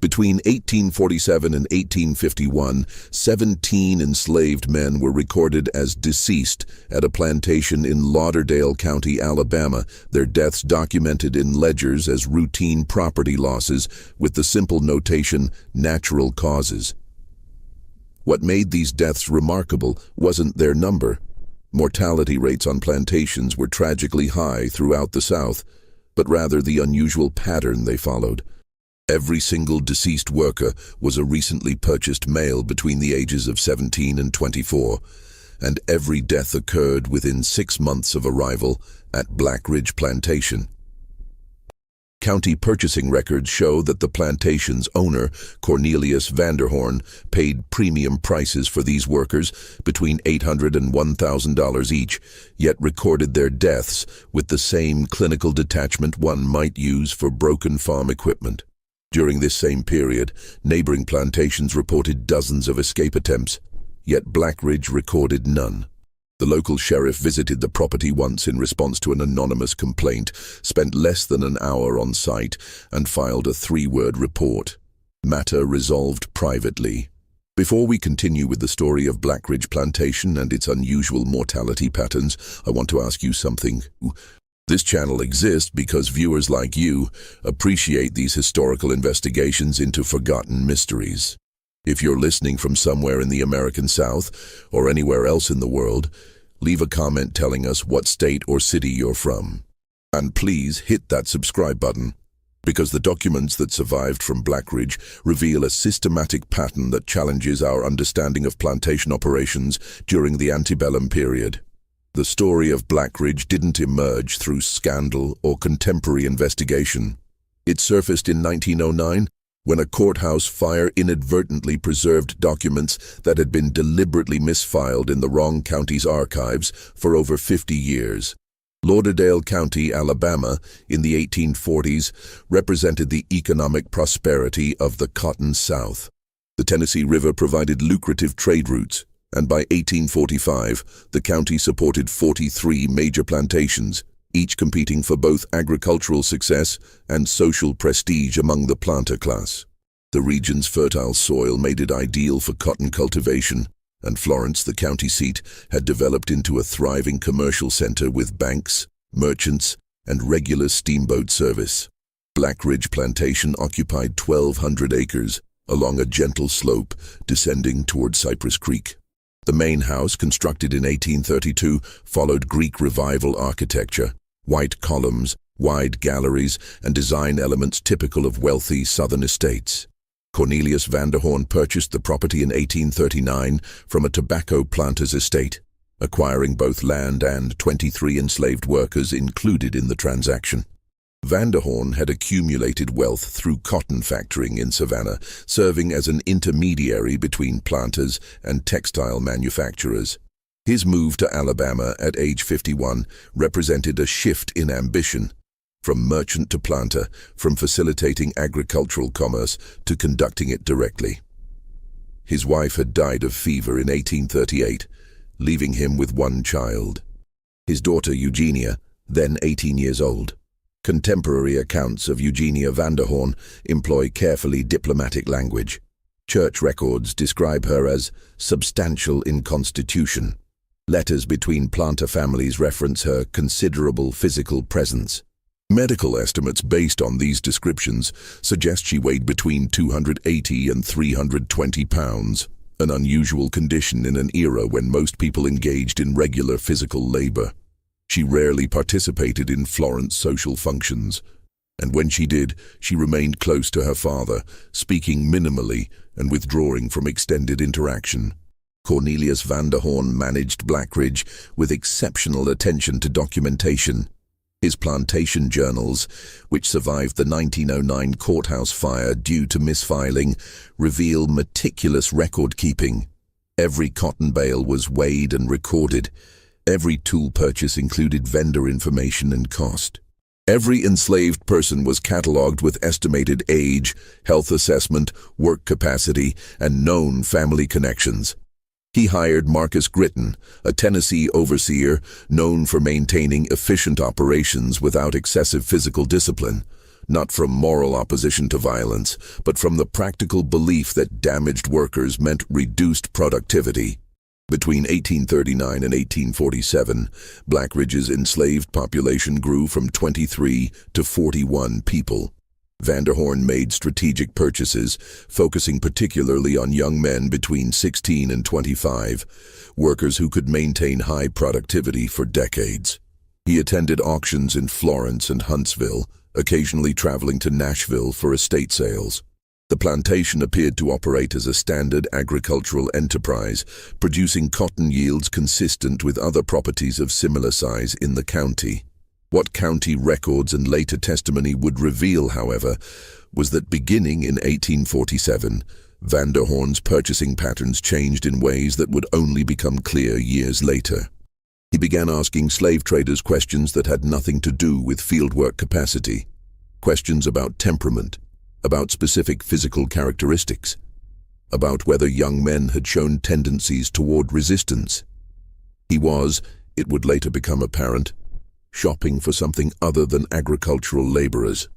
Between 1847 and 1851, 17 enslaved men were recorded as deceased at a plantation in Lauderdale County, Alabama, their deaths documented in ledgers as routine property losses with the simple notation, natural causes. What made these deaths remarkable wasn't their number. Mortality rates on plantations were tragically high throughout the South, but rather the unusual pattern they followed. Every single deceased worker was a recently purchased male between the ages of 17 and 24, and every death occurred within 6 months of arrival at Blackridge Plantation. County purchasing records show that the plantation's owner, Cornelius Vanderhorn, paid premium prices for these workers between $800 and $1,000 each, yet recorded their deaths with the same clinical detachment one might use for broken farm equipment. During this same period, neighboring plantations reported dozens of escape attempts, yet Blackridge recorded none. The local sheriff visited the property once in response to an anonymous complaint, spent less than an hour on site, and filed a 3-word report. Matter resolved privately. Before we continue with the story of Blackridge Plantation and its unusual mortality patterns, I want to ask you something. This channel exists because viewers like you appreciate these historical investigations into forgotten mysteries. If you're listening from somewhere in the American South or anywhere else in the world, leave a comment telling us what state or city you're from. And please hit that subscribe button, because the documents that survived from Blackridge reveal a systematic pattern that challenges our understanding of plantation operations during the antebellum period. The story of Blackridge didn't emerge through scandal or contemporary investigation. It surfaced in 1909 when a courthouse fire inadvertently preserved documents that had been deliberately misfiled in the wrong county's archives for over 50 years. Lauderdale County, Alabama, in the 1840s, represented the economic prosperity of the Cotton South. The Tennessee River provided lucrative trade routes, and by 1845, the county supported 43 major plantations, each competing for both agricultural success and social prestige among the planter class. The region's fertile soil made it ideal for cotton cultivation, and Florence, the county seat, had developed into a thriving commercial center with banks, merchants, and regular steamboat service. Blackridge Plantation occupied 1,200 acres along a gentle slope descending toward Cypress Creek. The main house, constructed in 1832, followed Greek Revival architecture, white columns, wide galleries, and design elements typical of wealthy southern estates. Cornelius Vanderhorn purchased the property in 1839 from a tobacco planter's estate, acquiring both land and 23 enslaved workers included in the transaction. Vanderhorn had accumulated wealth through cotton factoring in Savannah, serving as an intermediary between planters and textile manufacturers. His move to Alabama at age 51 represented a shift in ambition, from merchant to planter, from facilitating agricultural commerce to conducting it directly. His wife had died of fever in 1838, leaving him with one child. His daughter Eugenia, then 18 years old. Contemporary accounts of Eugenia Vanderhorn employ carefully diplomatic language. Church records describe her as substantial in constitution. Letters between planter families reference her considerable physical presence. Medical estimates based on these descriptions suggest she weighed between 280 and 320 pounds, an unusual condition in an era when most people engaged in regular physical labor. She rarely participated in Florence social functions, and when she did, she remained close to her father, speaking minimally and withdrawing from extended interaction. Cornelius Vanderhorn managed Blackridge with exceptional attention to documentation. His plantation journals, which survived the 1909 courthouse fire due to misfiling, reveal meticulous record-keeping. Every cotton bale was weighed and recorded. Every tool purchase included vendor information and cost. Every enslaved person was catalogued with estimated age, health assessment, work capacity, and known family connections. He hired Marcus Gritton, a Tennessee overseer known for maintaining efficient operations without excessive physical discipline, not from moral opposition to violence, but from the practical belief that damaged workers meant reduced productivity. Between 1839 and 1847, Blackridge's enslaved population grew from 23 to 41 people. Vanderhorn made strategic purchases, focusing particularly on young men between 16 and 25, workers who could maintain high productivity for decades. He attended auctions in Florence and Huntsville, occasionally traveling to Nashville for estate sales. The plantation appeared to operate as a standard agricultural enterprise, producing cotton yields consistent with other properties of similar size in the county. What county records and later testimony would reveal, however, was that beginning in 1847, Vanderhorn's purchasing patterns changed in ways that would only become clear years later. He began asking slave traders questions that had nothing to do with fieldwork capacity, questions about temperament, about specific physical characteristics, about whether young men had shown tendencies toward resistance. He was, it would later become apparent, shopping for something other than agricultural laborers.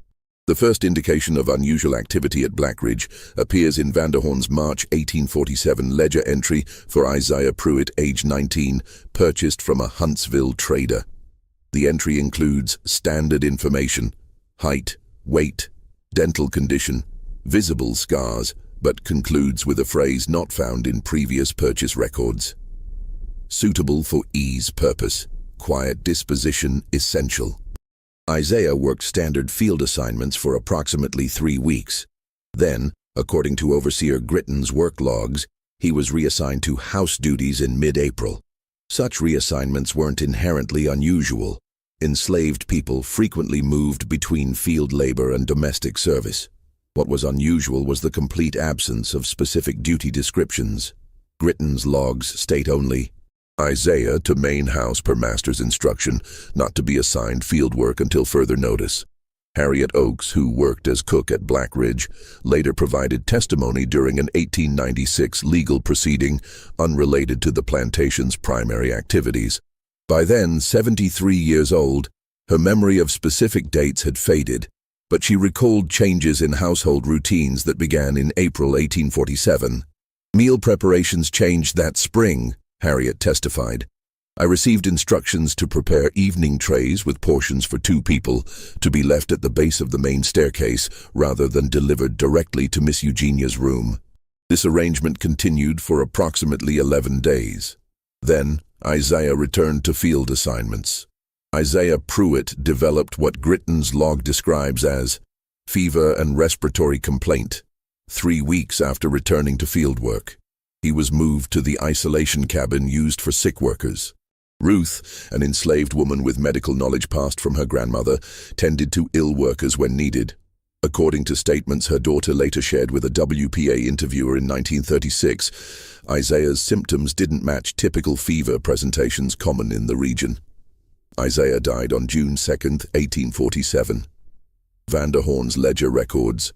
The first indication of unusual activity at Blackridge appears in Vanderhorn's March 1847 ledger entry for Isaiah Pruitt, age 19, purchased from a Huntsville trader. The entry includes standard information: height, weight, dental condition, visible scars, but concludes with a phrase not found in previous purchase records. Suitable for ease purpose. Quiet disposition essential. Isaiah worked standard field assignments for approximately 3 weeks. Then, according to Overseer Gritton's work logs, he was reassigned to house duties in mid-April. Such reassignments weren't inherently unusual. Enslaved people frequently moved between field labor and domestic service. What was unusual was the complete absence of specific duty descriptions. Gritton's logs state only, Isaiah to main house per master's instruction, not to be assigned field work until further notice. Harriet Oakes, who worked as cook at Blackridge, later provided testimony during an 1896 legal proceeding unrelated to the plantation's primary activities. By then, 73 years old, her memory of specific dates had faded, but she recalled changes in household routines that began in April 1847. Meal preparations changed that spring, Harriet testified. I received instructions to prepare evening trays with portions for 2 people to be left at the base of the main staircase rather than delivered directly to Miss Eugenia's room. This arrangement continued for approximately 11 days. Then, Isaiah returned to field assignments. Isaiah Pruitt developed what Gritton's log describes as fever and respiratory complaint. 3 weeks after returning to field work, he was moved to the isolation cabin used for sick workers. Ruth, an enslaved woman with medical knowledge passed from her grandmother, tended to ill workers when needed. According to statements her daughter later shared with a WPA interviewer in 1936, Isaiah's symptoms didn't match typical fever presentations common in the region. Isaiah died on June 2, 1847. Vanderhorn's ledger records: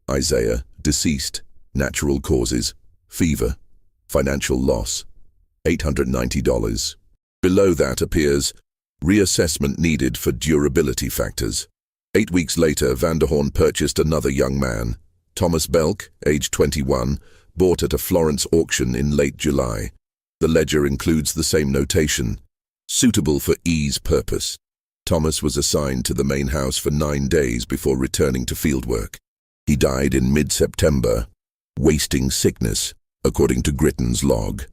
Isaiah, deceased, natural causes, fever, financial loss, $890. Below that appears, reassessment needed for durability factors. 8 weeks later, Vanderhorn purchased another young man, Thomas Belk, age 21, bought at a Florence auction in late July. The ledger includes the same notation, suitable for ease purpose. Thomas was assigned to the main house for 9 days before returning to fieldwork. He died in mid-September, wasting sickness, according to Gritton's log.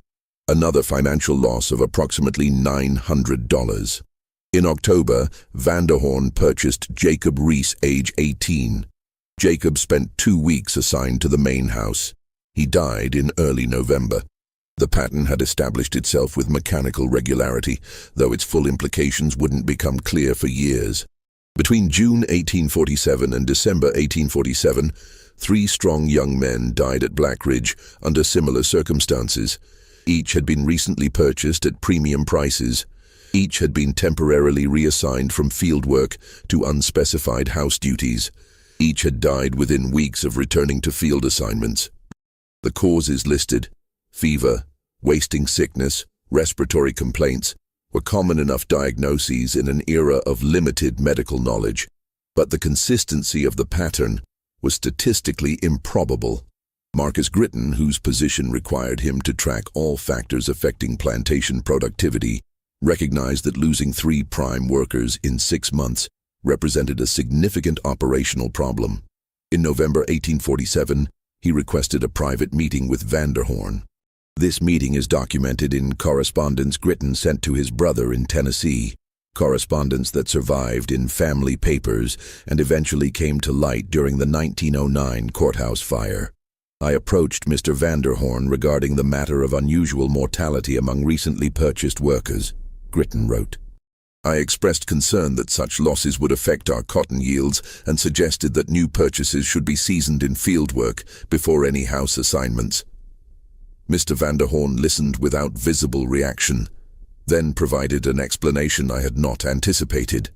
Another financial loss of approximately $900. In October, Vanderhorn purchased Jacob Reese, age 18. Jacob spent 2 weeks assigned to the main house. He died in early November. The pattern had established itself with mechanical regularity, though its full implications wouldn't become clear for years. Between June 1847 and December 1847, 3 strong young men died at Blackridge under similar circumstances. Each had been recently purchased at premium prices. Each had been temporarily reassigned from fieldwork to unspecified house duties. Each had died within weeks of returning to field assignments. The causes listed, fever, wasting sickness, respiratory complaints, were common enough diagnoses in an era of limited medical knowledge. But the consistency of the pattern was statistically improbable. Marcus Gritton, whose position required him to track all factors affecting plantation productivity, recognized that losing 3 prime workers in 6 months represented a significant operational problem. In November 1847, he requested a private meeting with Vanderhorn. This meeting is documented in correspondence Gritton sent to his brother in Tennessee, correspondence that survived in family papers and eventually came to light during the 1909 courthouse fire. I approached Mr. Vanderhorn regarding the matter of unusual mortality among recently purchased workers, Gritton wrote. I expressed concern that such losses would affect our cotton yields and suggested that new purchases should be seasoned in field work before any house assignments. Mr. Vanderhorn listened without visible reaction, then provided an explanation I had not anticipated.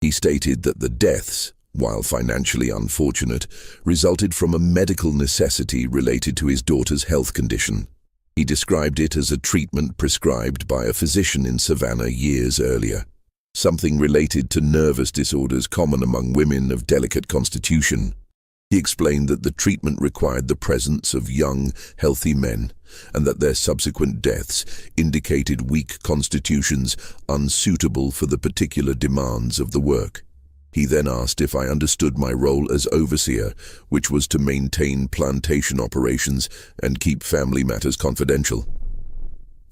He stated that the deaths, while financially unfortunate, resulted from a medical necessity related to his daughter's health condition. He described it as a treatment prescribed by a physician in Savannah years earlier, something related to nervous disorders common among women of delicate constitution. He explained that the treatment required the presence of young, healthy men, and that their subsequent deaths indicated weak constitutions unsuitable for the particular demands of the work. He then asked if I understood my role as overseer, which was to maintain plantation operations and keep family matters confidential.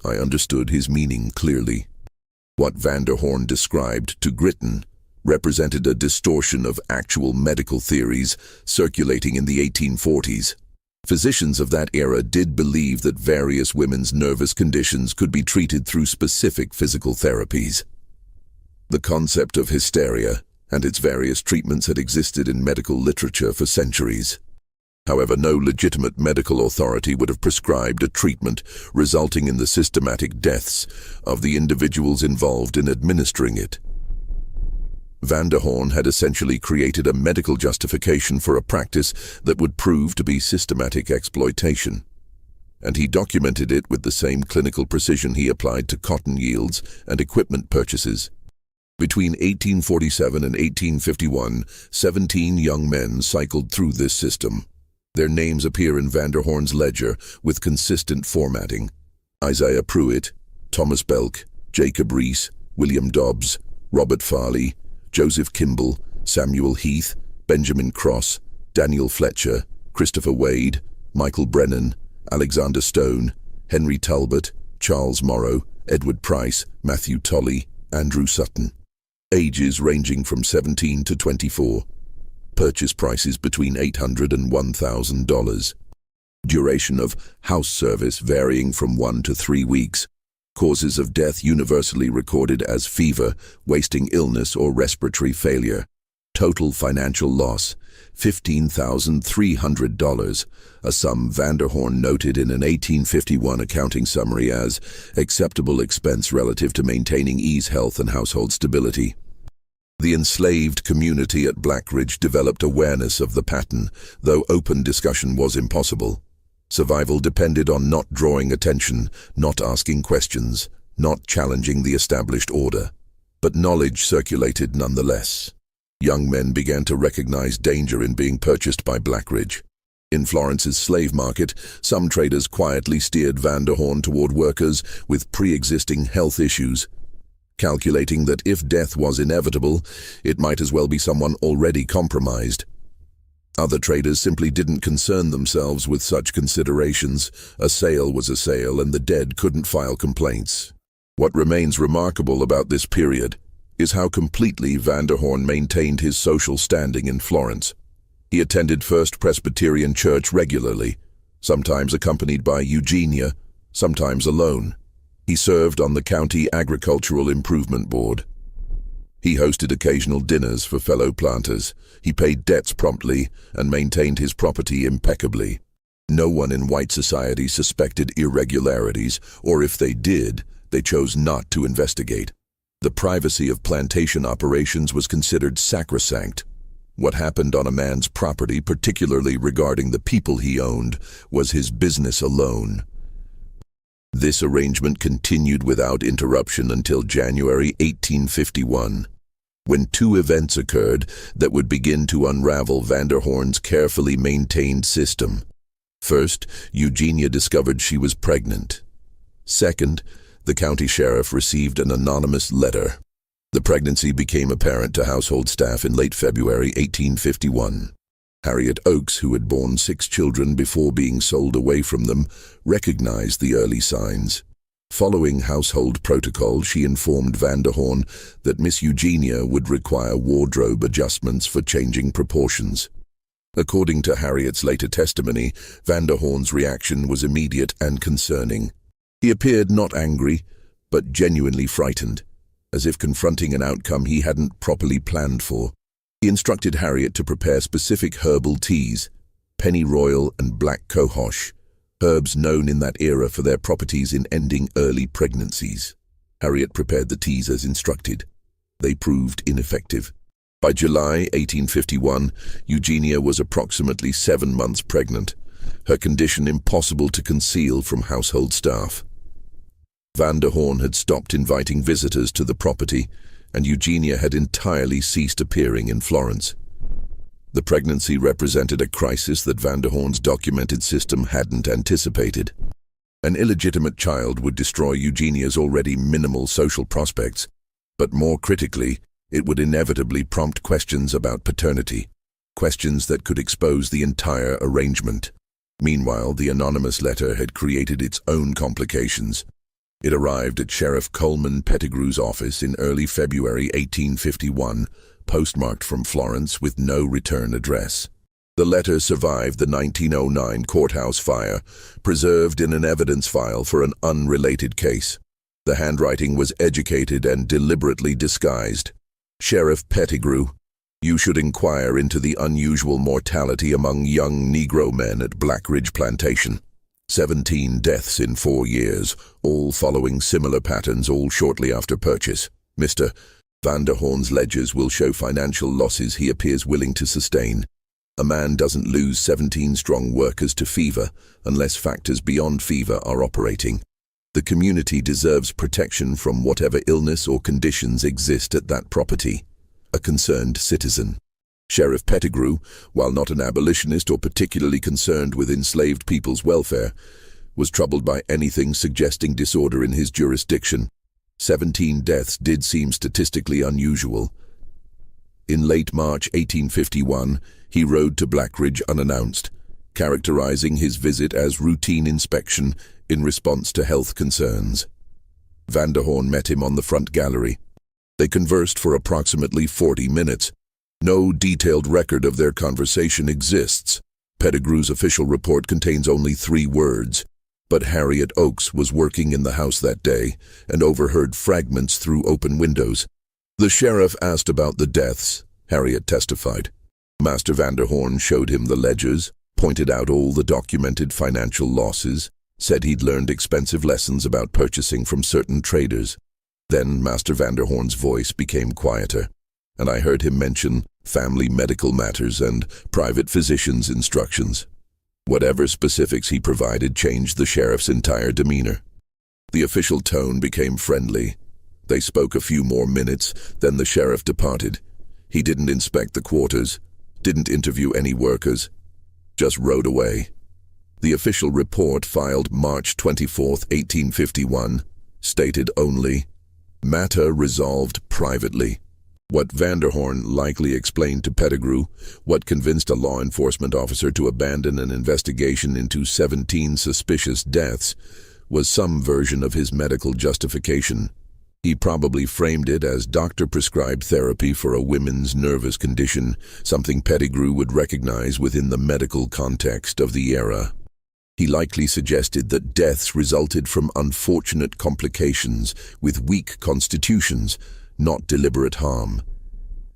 I understood his meaning clearly. What Vanderhorn described to Gritton represented a distortion of actual medical theories circulating in the 1840s. Physicians of that era did believe that various women's nervous conditions could be treated through specific physical therapies. The concept of hysteria and its various treatments had existed in medical literature for centuries. However, no legitimate medical authority would have prescribed a treatment resulting in the systematic deaths of the individuals involved in administering it. Vanderhorn had essentially created a medical justification for a practice that would prove to be systematic exploitation, and he documented it with the same clinical precision he applied to cotton yields and equipment purchases. Between 1847 and 1851, 17 young men cycled through this system. Their names appear in Vanderhorn's ledger with consistent formatting: Isaiah Pruitt, Thomas Belk, Jacob Reese, William Dobbs, Robert Farley, Joseph Kimball, Samuel Heath, Benjamin Cross, Daniel Fletcher, Christopher Wade, Michael Brennan, Alexander Stone, Henry Talbot, Charles Morrow, Edward Price, Matthew Tolley, Andrew Sutton. Ages ranging from 17 to 24. Purchase prices between $800 and $1,000. Duration of house service varying from 1 to 3 weeks. Causes of death universally recorded as fever, wasting illness, or respiratory failure. Total financial loss, $15,300, a sum Vanderhorn noted in an 1851 accounting summary as acceptable expense relative to maintaining ease, health, and household stability. The enslaved community at Blackridge developed awareness of the pattern, though open discussion was impossible. Survival depended on not drawing attention, not asking questions, not challenging the established order. But knowledge circulated nonetheless. Young men began to recognize danger in being purchased by Blackridge. In Florence's slave market, some traders quietly steered Vanderhorn toward workers with pre-existing health issues, calculating that if death was inevitable, it might as well be someone already compromised. Other traders simply didn't concern themselves with such considerations. A sale was a sale, and the dead couldn't file complaints. What remains remarkable about this period is how completely Vanderhorn maintained his social standing in Florence. He attended First Presbyterian Church regularly, sometimes accompanied by Eugenia, sometimes alone. He served on the County Agricultural Improvement Board. He hosted occasional dinners for fellow planters. He paid debts promptly and maintained his property impeccably. No one in white society suspected irregularities, or if they did, they chose not to investigate. The privacy of plantation operations was considered sacrosanct. What happened on a man's property, particularly regarding the people he owned, was his business alone. This arrangement continued without interruption until January 1851. when two events occurred that would begin to unravel Vanderhoorn's carefully maintained system. First, Eugenia discovered she was pregnant. Second, the county sheriff received an anonymous letter. The pregnancy became apparent to household staff in late February 1851. Harriet Oakes, who had borne 6 children before being sold away from them, recognized the early signs. Following household protocol, she informed Vanderhoorn that Miss Eugenia would require wardrobe adjustments for changing proportions. According to Harriet's later testimony, Vanderhoorn's reaction was immediate and concerning. He appeared not angry, but genuinely frightened, as if confronting an outcome he hadn't properly planned for. He instructed Harriet to prepare specific herbal teas, pennyroyal and black cohosh, herbs known in that era for their properties in ending early pregnancies. Harriet prepared the teas as instructed. They proved ineffective. By July 1851, Eugenia was approximately 7 months pregnant, her condition impossible to conceal from household staff. Vanderhoorn had stopped inviting visitors to the property, and Eugenia had entirely ceased appearing in Florence. The pregnancy represented a crisis that Vanderhoorn's documented system hadn't anticipated. An illegitimate child would destroy Eugenia's already minimal social prospects, but more critically, it would inevitably prompt questions about paternity, questions that could expose the entire arrangement. Meanwhile, the anonymous letter had created its own complications. It arrived at Sheriff Coleman Pettigrew's office in early February 1851, postmarked from Florence with no return address. The letter survived the 1909 courthouse fire, preserved in an evidence file for an unrelated case. The handwriting was educated and deliberately disguised. Sheriff Pettigrew, you should inquire into the unusual mortality among young Negro men at Blackridge Plantation. 17 deaths in 4 years, all following similar patterns, all shortly after purchase. Mr. Vanderhoorn's ledgers will show financial losses he appears willing to sustain. A man doesn't lose 17 strong workers to fever unless factors beyond fever are operating. The community deserves protection from whatever illness or conditions exist at that property. A concerned citizen. Sheriff Pettigrew, while not an abolitionist or particularly concerned with enslaved people's welfare, was troubled by anything suggesting disorder in his jurisdiction. 17 deaths did seem statistically unusual. In late March 1851, he rode to Blackridge unannounced, characterizing his visit as routine inspection in response to health concerns. Vanderhoorn met him on the front gallery. They conversed for approximately 40 minutes. No detailed record of their conversation exists. Pettigrew's official report contains only 3 words. But Harriet Oakes was working in the house that day and overheard fragments through open windows. The sheriff asked about the deaths, Harriet testified. Master Vanderhoorn showed him the ledgers, pointed out all the documented financial losses, said he'd learned expensive lessons about purchasing from certain traders. Then Master Vanderhoorn's voice became quieter, and I heard him mention family medical matters and private physician's instructions. Whatever specifics he provided changed the sheriff's entire demeanor. The official tone became friendly. They spoke a few more minutes, then the sheriff departed. He didn't inspect the quarters, didn't interview any workers, just rode away. The official report filed March 24, 1851, stated only, "Matter resolved privately." What Vanderhoorn likely explained to Pettigrew, what convinced a law enforcement officer to abandon an investigation into 17 suspicious deaths, was some version of his medical justification. He probably framed it as doctor-prescribed therapy for a women's nervous condition, something Pettigrew would recognize within the medical context of the era. He likely suggested that deaths resulted from unfortunate complications with weak constitutions, not deliberate harm.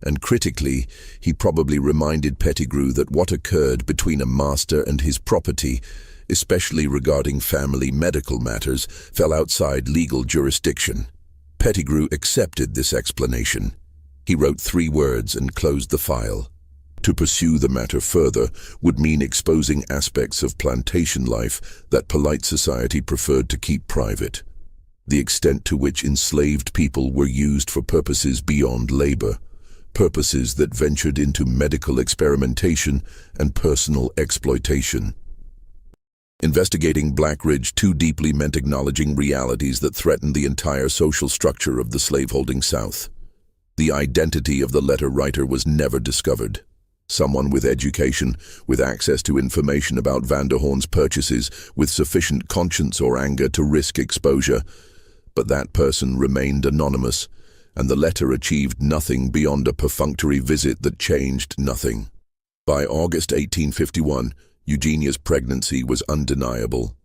And critically, he probably reminded Pettigrew that what occurred between a master and his property, especially regarding family medical matters, fell outside legal jurisdiction. Pettigrew accepted this explanation. He wrote 3 words and closed the file. To pursue the matter further would mean exposing aspects of plantation life that polite society preferred to keep private. The extent to which enslaved people were used for purposes beyond labor, purposes that ventured into medical experimentation and personal exploitation. Investigating Blackridge too deeply meant acknowledging realities that threatened the entire social structure of the slaveholding South. The identity of the letter writer was never discovered. Someone with education, with access to information about Vanderhorn's purchases, with sufficient conscience or anger to risk exposure. But that person remained anonymous, and the letter achieved nothing beyond a perfunctory visit that changed nothing. By August 1851, Eugenia's pregnancy was undeniable.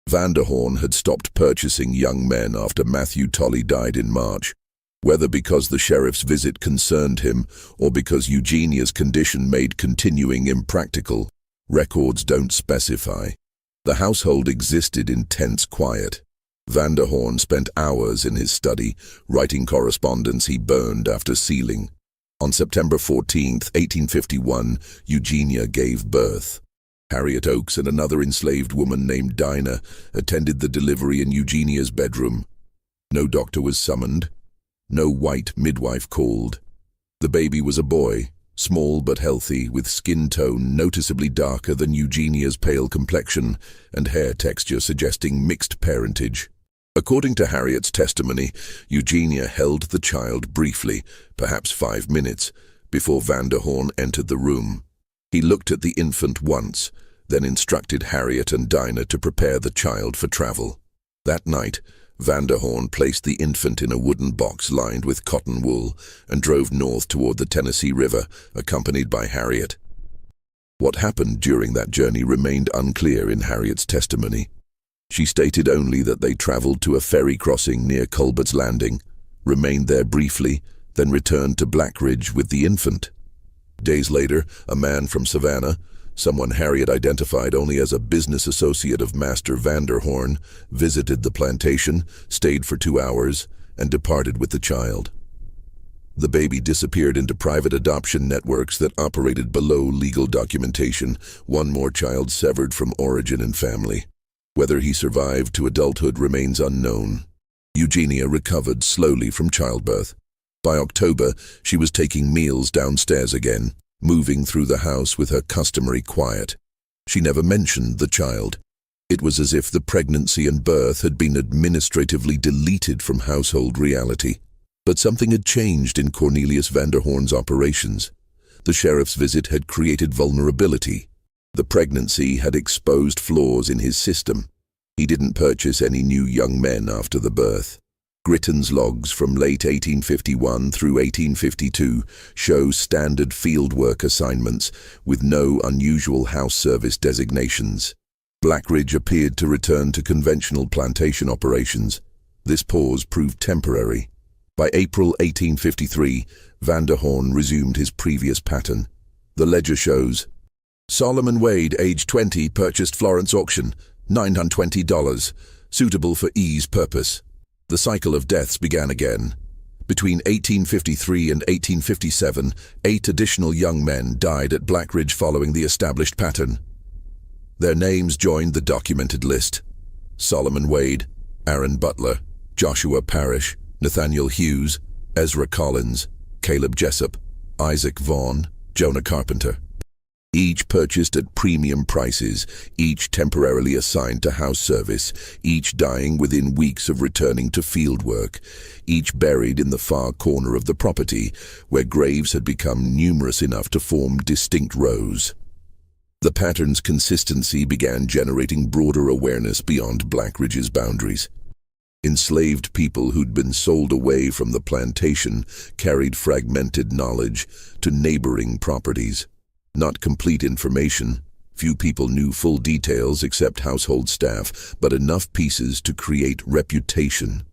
Vanderhorn had stopped purchasing young men after Matthew Tolley died in March. Whether because the sheriff's visit concerned him or because Eugenia's condition made continuing impractical, records don't specify. The household existed in tense quiet. Vanderhorn spent hours in his study, writing correspondence he burned after sealing. On September 14, 1851, Eugenia gave birth. Harriet Oakes and another enslaved woman named Dinah attended the delivery in Eugenia's bedroom. No doctor was summoned. No white midwife called. The baby was a boy, small but healthy, with skin tone noticeably darker than Eugenia's pale complexion and hair texture suggesting mixed parentage. According to Harriet's testimony, Eugenia held the child briefly, perhaps 5 minutes, before Vanderhorn entered the room. He looked at the infant once, then instructed Harriet and Dinah to prepare the child for travel. That night, Vanderhorn placed the infant in a wooden box lined with cotton wool and drove north toward the Tennessee River, accompanied by Harriet. What happened during that journey remained unclear in Harriet's testimony. She stated only that they traveled to a ferry crossing near Culbert's Landing, remained there briefly, then returned to Blackridge with the infant. Days later, a man from Savannah, someone Harriet identified only as a business associate of Master Vanderhorn, visited the plantation, stayed for 2 hours, and departed with the child. The baby disappeared into private adoption networks that operated below legal documentation, one more child severed from origin and family. Whether he survived to adulthood remains unknown. Eugenia recovered slowly from childbirth. By October, she was taking meals downstairs again, moving through the house with her customary quiet. She never mentioned the child. It was as if the pregnancy and birth had been administratively deleted from household reality. But something had changed in Cornelius Vanderhorn's operations. The sheriff's visit had created vulnerability. The pregnancy had exposed flaws in his system. He didn't purchase any new young men after the birth. Gritton's logs from late 1851 through 1852 show standard fieldwork assignments with no unusual house service designations. Blackridge appeared to return to conventional plantation operations. This pause proved temporary. By April 1853, Vanderhorn resumed his previous pattern. The ledger shows: Solomon Wade, age 20, purchased Florence auction, $920, suitable for ease purpose. The cycle of deaths began again. Between 1853 and 1857, 8 additional young men died at Blackridge following the established pattern. Their names joined the documented list: Solomon Wade, Aaron Butler, Joshua Parrish, Nathaniel Hughes, Ezra Collins, Caleb Jessup, Isaac Vaughn, Jonah Carpenter. Each purchased at premium prices, each temporarily assigned to house service, each dying within weeks of returning to field work, each buried in the far corner of the property, where graves had become numerous enough to form distinct rows. The pattern's consistency began generating broader awareness beyond Blackridge's boundaries. Enslaved people who'd been sold away from the plantation carried fragmented knowledge to neighboring properties. Not complete information. Few people knew full details except household staff, but enough pieces to create reputation.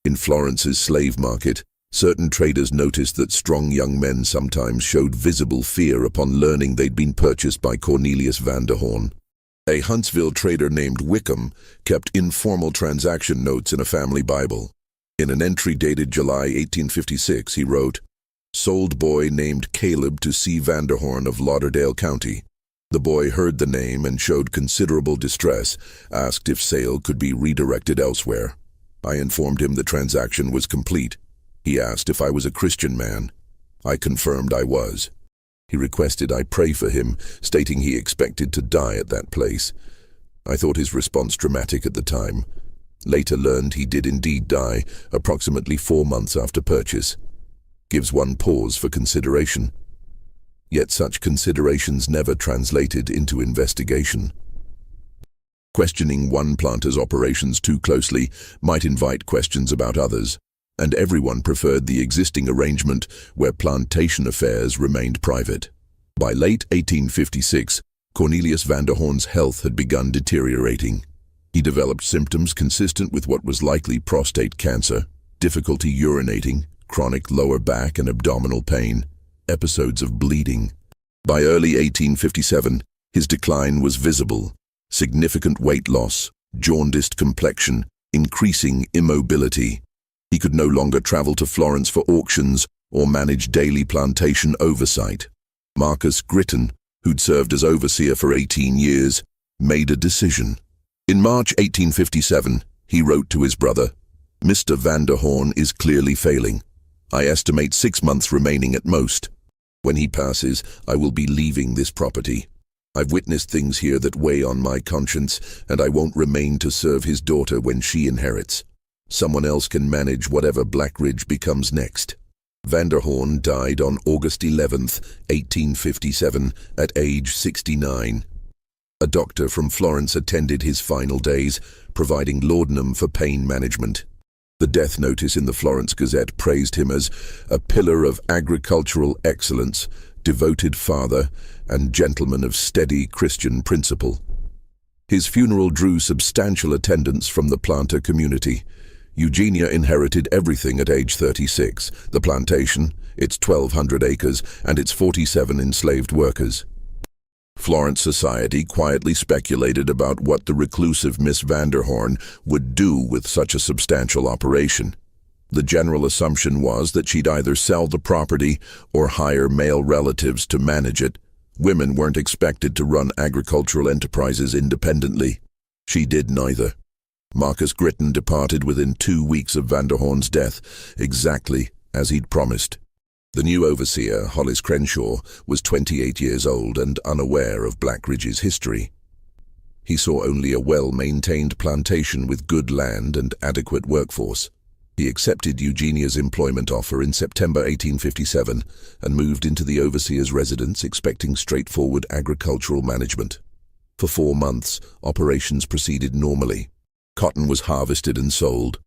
In Florence's slave market, certain traders noticed that strong young men sometimes showed visible fear upon learning they'd been purchased by Cornelius Vanderhorn. A Huntsville trader named Wickham kept informal transaction notes in a family Bible. In an entry dated July 1856, he wrote, "Sold boy named Caleb to C. Vanderhorn of Lauderdale County. The boy heard the name and showed considerable distress, asked if sale could be redirected elsewhere. I informed him the transaction was complete. He asked if I was a Christian man. I confirmed I was. He requested I pray for him, stating he expected to die at that place. I thought his response dramatic at the time. Later learned he did indeed die, approximately 4 months after purchase. Gives one pause for consideration. Yet such considerations never translated into investigation. Questioning one planter's operations too closely might invite questions about others, and everyone preferred the existing arrangement where plantation affairs remained private. By late 1856, Cornelius Vanderhoorn's health had begun deteriorating. He developed symptoms consistent with what was likely prostate cancer, difficulty urinating, chronic lower back and abdominal pain, episodes of bleeding. By early 1857, his decline was visible. Significant weight loss, jaundiced complexion, increasing immobility. He could no longer travel to Florence for auctions or manage daily plantation oversight. Marcus Gritton, who'd served as overseer for 18 years, made a decision. In March 1857, he wrote to his brother, "Mr. Vanderhoorn is clearly failing. I estimate 6 months remaining at most. When he passes, I will be leaving this property. I've witnessed things here that weigh on my conscience, and I won't remain to serve his daughter when she inherits. Someone else can manage whatever Blackridge becomes next." Vanderhoorn died on August 11, 1857, at age 69. A doctor from Florence attended his final days, providing laudanum for pain management. The death notice in the Florence Gazette praised him as a pillar of agricultural excellence, devoted father, and gentleman of steady Christian principle. His funeral drew substantial attendance from the planter community. Eugenia inherited everything at age 36, the plantation, its 1,200 acres, and its 47 enslaved workers. Florence society quietly speculated about what the reclusive Miss Vanderhoorn would do with such a substantial operation. The general assumption was that she'd either sell the property or hire male relatives to manage it. Women weren't expected to run agricultural enterprises independently. She did neither. Marcus Gritton departed within 2 weeks of Vanderhoorn's death, exactly as he'd promised. The new overseer, Hollis Crenshaw, was 28 years old and unaware of Blackridge's history. He saw only a well-maintained plantation with good land and adequate workforce. He accepted Eugenia's employment offer in September 1857 and moved into the overseer's residence expecting straightforward agricultural management. For 4 months, operations proceeded normally. Cotton was harvested and sold.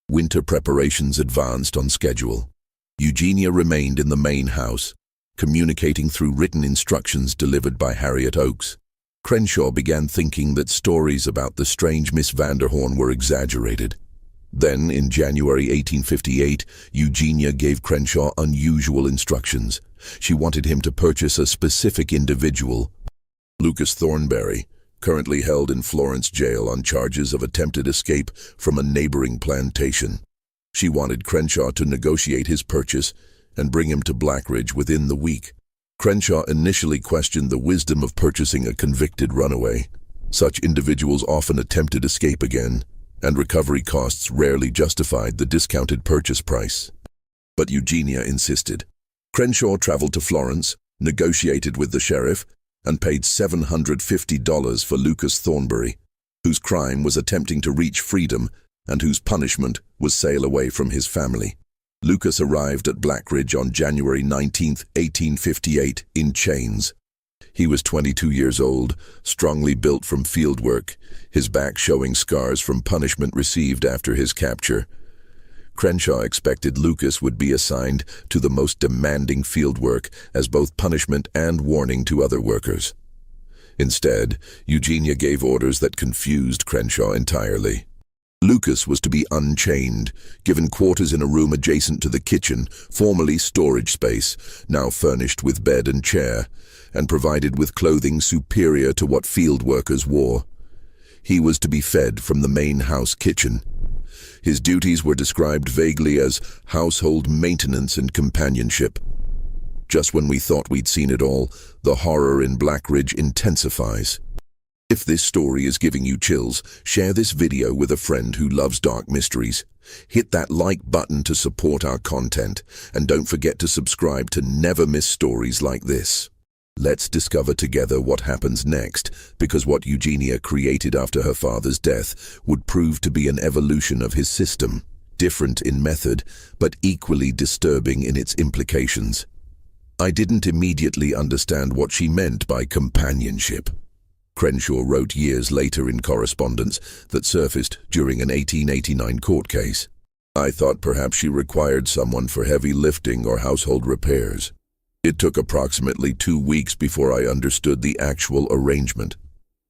Winter preparations advanced on schedule. Eugenia remained in the main house, communicating through written instructions delivered by Harriet Oakes. Crenshaw began thinking that stories about the strange Miss Vanderhoorn were exaggerated. Then, in January 1858, Eugenia gave Crenshaw unusual instructions. She wanted him to purchase a specific individual, Lucas Thornberry, currently held in Florence jail on charges of attempted escape from a neighboring plantation. She wanted Crenshaw to negotiate his purchase and bring him to Blackridge within the week. Crenshaw initially questioned the wisdom of purchasing a convicted runaway. Such individuals often attempted escape again, and recovery costs rarely justified the discounted purchase price. But Eugenia insisted. Crenshaw traveled to Florence, negotiated with the sheriff, and paid $750 for Lucas Thornberry, whose crime was attempting to reach freedom and whose punishment was sail away from his family. Lucas arrived at Blackridge on January 19, 1858, in chains. He was 22 years old, strongly built from field work, his back showing scars from punishment received after his capture. Crenshaw expected Lucas would be assigned to the most demanding field work as both punishment and warning to other workers. Instead, Eugenia gave orders that confused Crenshaw entirely. Lucas was to be unchained, given quarters in a room adjacent to the kitchen, formerly storage space, now furnished with bed and chair, and provided with clothing superior to what field workers wore. He was to be fed from the main house kitchen. His duties were described vaguely as household maintenance and companionship. Just when we thought we'd seen it all, the horror in Blackridge intensifies. If this story is giving you chills, share this video with a friend who loves dark mysteries. Hit that like button to support our content, and don't forget to subscribe to never miss stories like this. Let's discover together what happens next, because what Eugenia created after her father's death would prove to be an evolution of his system, different in method, but equally disturbing in its implications. I didn't immediately understand what she meant by companionship. Crenshaw wrote years later in correspondence that surfaced during an 1889 court case. I thought perhaps she required someone for heavy lifting or household repairs. It took approximately 2 weeks before I understood the actual arrangement.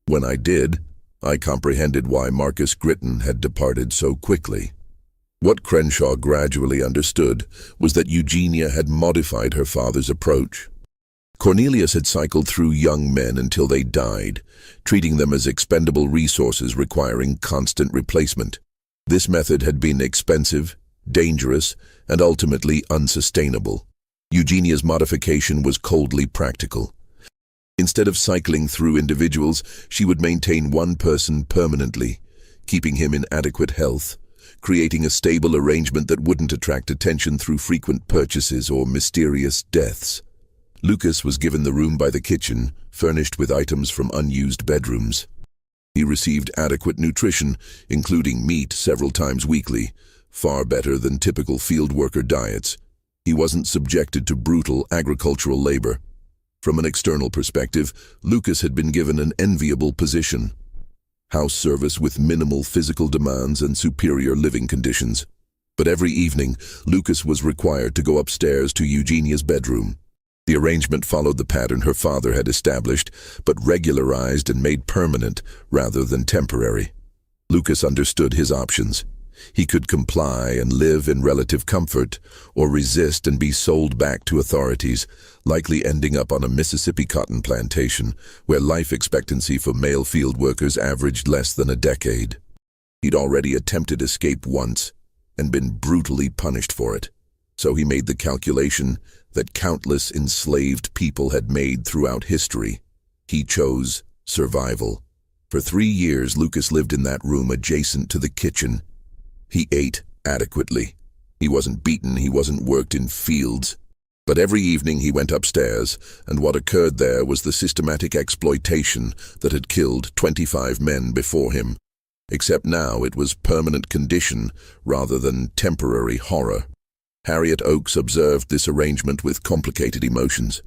When I did, I comprehended why Marcus Gritton had departed so quickly. What Crenshaw gradually understood was that Eugenia had modified her father's approach. Cornelius had cycled through young men until they died, treating them as expendable resources requiring constant replacement. This method had been expensive, dangerous, and ultimately unsustainable. Eugenia's modification was coldly practical. Instead of cycling through individuals, she would maintain one person permanently, keeping him in adequate health, creating a stable arrangement that wouldn't attract attention through frequent purchases or mysterious deaths. Lucas was given the room by the kitchen, furnished with items from unused bedrooms. He received adequate nutrition, including meat several times weekly, far better than typical field worker diets. He wasn't subjected to brutal agricultural labor. From an external perspective, Lucas had been given an enviable position: house service with minimal physical demands and superior living conditions. But every evening, Lucas was required to go upstairs to Eugenia's bedroom. The arrangement followed the pattern her father had established, but regularized and made permanent rather than temporary. Lucas understood his options. He could comply and live in relative comfort, or resist and be sold back to authorities, likely ending up on a Mississippi cotton plantation, where life expectancy for male field workers averaged less than a decade. He'd already attempted escape once, and been brutally punished for it. So he made the calculation that countless enslaved people had made throughout history. He chose survival. For 3 years, Lucas lived in that room adjacent to the kitchen. He ate adequately. He wasn't beaten, he wasn't worked in fields. But every evening he went upstairs, and what occurred there was the systematic exploitation that had killed 25 men before him. Except now it was permanent condition rather than temporary horror. Harriet Oakes observed this arrangement with complicated emotions.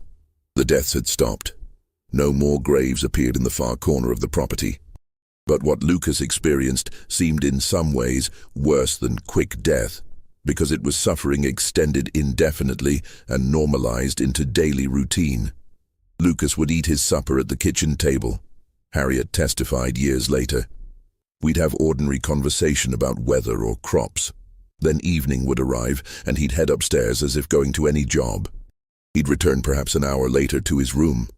The deaths had stopped. No more graves appeared in the far corner of the property. But what Lucas experienced seemed in some ways worse than quick death, because it was suffering extended indefinitely and normalized into daily routine. Lucas would eat his supper at the kitchen table. Harriet testified years later. We'd have ordinary conversation about weather or crops. Then evening would arrive, and he'd head upstairs as if going to any job. He'd return perhaps an hour later to his room.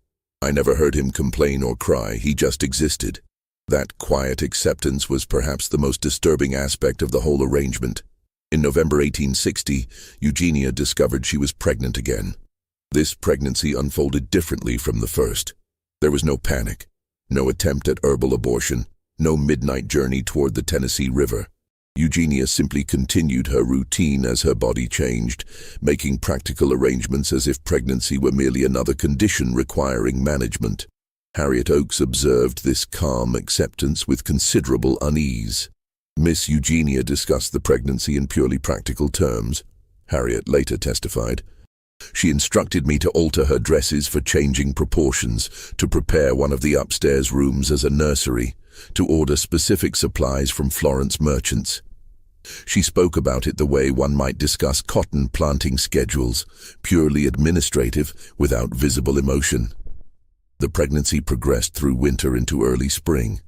I never heard him complain or cry, he just existed. That quiet acceptance was perhaps the most disturbing aspect of the whole arrangement. In November 1860, Eugenia discovered she was pregnant again. This pregnancy unfolded differently from the first. There was no panic, no attempt at herbal abortion, no midnight journey toward the Tennessee River. Eugenia simply continued her routine as her body changed, making practical arrangements as if pregnancy were merely another condition requiring management. Harriet Oakes observed this calm acceptance with considerable unease. Miss Eugenia discussed the pregnancy in purely practical terms, Harriet later testified. She instructed me to alter her dresses for changing proportions, to prepare one of the upstairs rooms as a nursery, to order specific supplies from Florence merchants. She spoke about it the way one might discuss cotton planting schedules, purely administrative, without visible emotion. The pregnancy progressed through winter into early spring.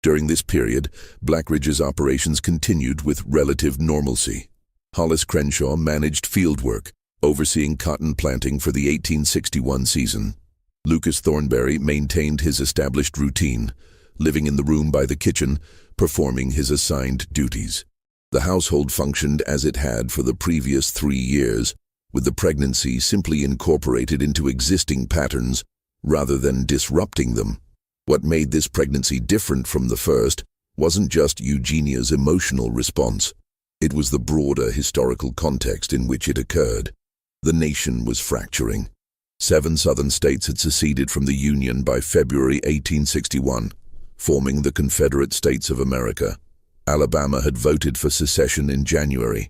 During this period, Blackridge's operations continued with relative normalcy. Hollis Crenshaw managed fieldwork, overseeing cotton planting for the 1861 season. Lucas Thornberry maintained his established routine, living in the room by the kitchen, performing his assigned duties. The household functioned as it had for the previous 3 years, with the pregnancy simply incorporated into existing patterns rather than disrupting them. What made this pregnancy different from the first wasn't just Eugenia's emotional response. It was the broader historical context in which it occurred. The nation was fracturing. 7 southern states had seceded from the Union by February 1861, forming the Confederate States of America. Alabama had voted for secession in January.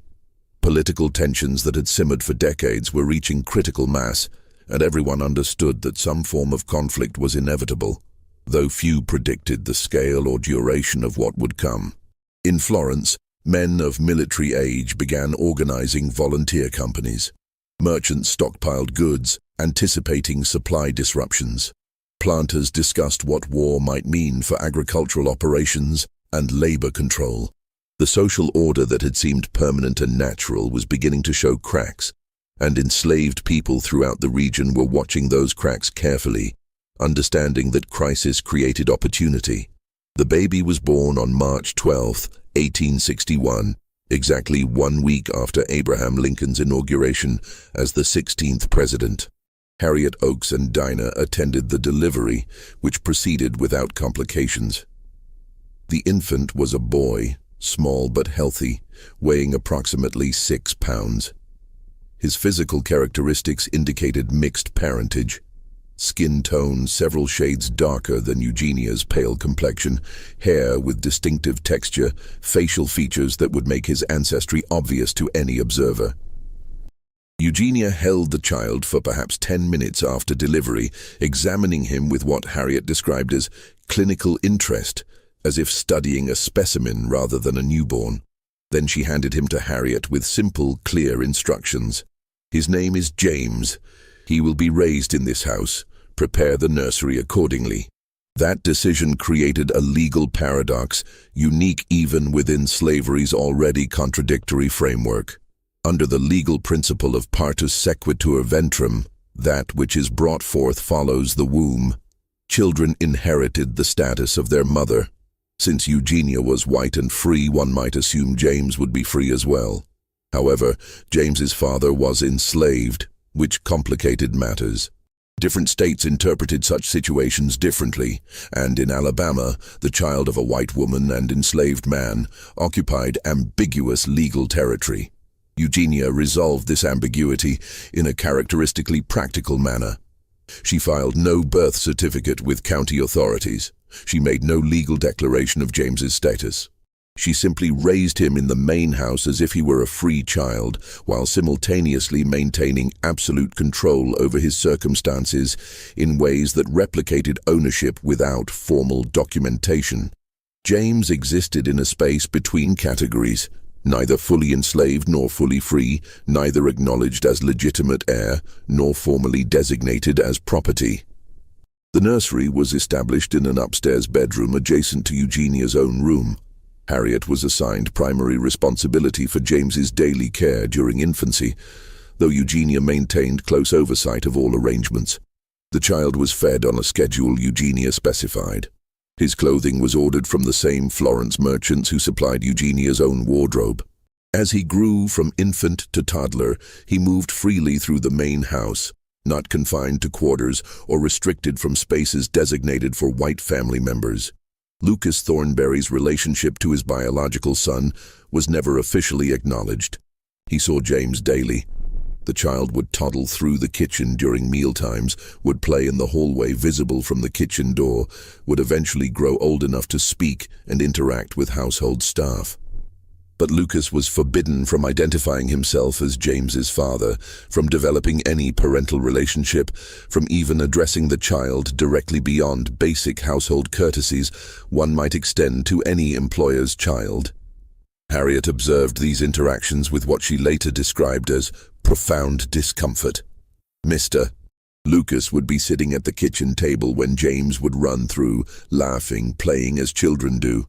Political tensions that had simmered for decades were reaching critical mass, and everyone understood that some form of conflict was inevitable, though few predicted the scale or duration of what would come. In Florence, men of military age began organizing volunteer companies. Merchants stockpiled goods, anticipating supply disruptions. Planters discussed what war might mean for agricultural operations and labor control. The social order that had seemed permanent and natural was beginning to show cracks, and enslaved people throughout the region were watching those cracks carefully, understanding that crisis created opportunity. The baby was born on March 12, 1861, exactly 1 week after Abraham Lincoln's inauguration as the 16th president. Harriet Oakes and Dinah attended the delivery, which proceeded without complications. The infant was a boy, small but healthy, weighing approximately 6 pounds. His physical characteristics indicated mixed parentage. Skin tone several shades darker than Eugenia's pale complexion, hair with distinctive texture, facial features that would make his ancestry obvious to any observer. Eugenia held the child for perhaps 10 minutes after delivery, examining him with what Harriet described as clinical interest, as if studying a specimen rather than a newborn. Then she handed him to Harriet with simple, clear instructions. "His name is James. He will be raised in this house. Prepare the nursery accordingly." That decision created a legal paradox, unique even within slavery's already contradictory framework. Under the legal principle of partus sequitur ventrum, that which is brought forth follows the womb. Children inherited the status of their mother. Since Eugenia was white and free, one might assume James would be free as well. However, James's father was enslaved, which complicated matters. Different states interpreted such situations differently, and in Alabama, the child of a white woman and enslaved man occupied ambiguous legal territory. Eugenia resolved this ambiguity in a characteristically practical manner. She filed no birth certificate with county authorities. She made no legal declaration of James's status. She simply raised him in the main house as if he were a free child, while simultaneously maintaining absolute control over his circumstances in ways that replicated ownership without formal documentation. James existed in a space between categories, neither fully enslaved nor fully free, neither acknowledged as legitimate heir, nor formally designated as property. The nursery was established in an upstairs bedroom adjacent to Eugenia's own room. Harriet was assigned primary responsibility for James's daily care during infancy, though Eugenia maintained close oversight of all arrangements. The child was fed on a schedule Eugenia specified. His clothing was ordered from the same Florence merchants who supplied Eugenia's own wardrobe. As he grew from infant to toddler, he moved freely through the main house, not confined to quarters or restricted from spaces designated for white family members. Lucas Thornberry's relationship to his biological son was never officially acknowledged. He saw James daily. The child would toddle through the kitchen during mealtimes, would play in the hallway visible from the kitchen door, would eventually grow old enough to speak and interact with household staff. But Lucas was forbidden from identifying himself as James's father, from developing any parental relationship, from even addressing the child directly beyond basic household courtesies one might extend to any employer's child. Harriet observed these interactions with what she later described as profound discomfort. Mr. Lucas would be sitting at the kitchen table when James would run through, laughing, playing as children do.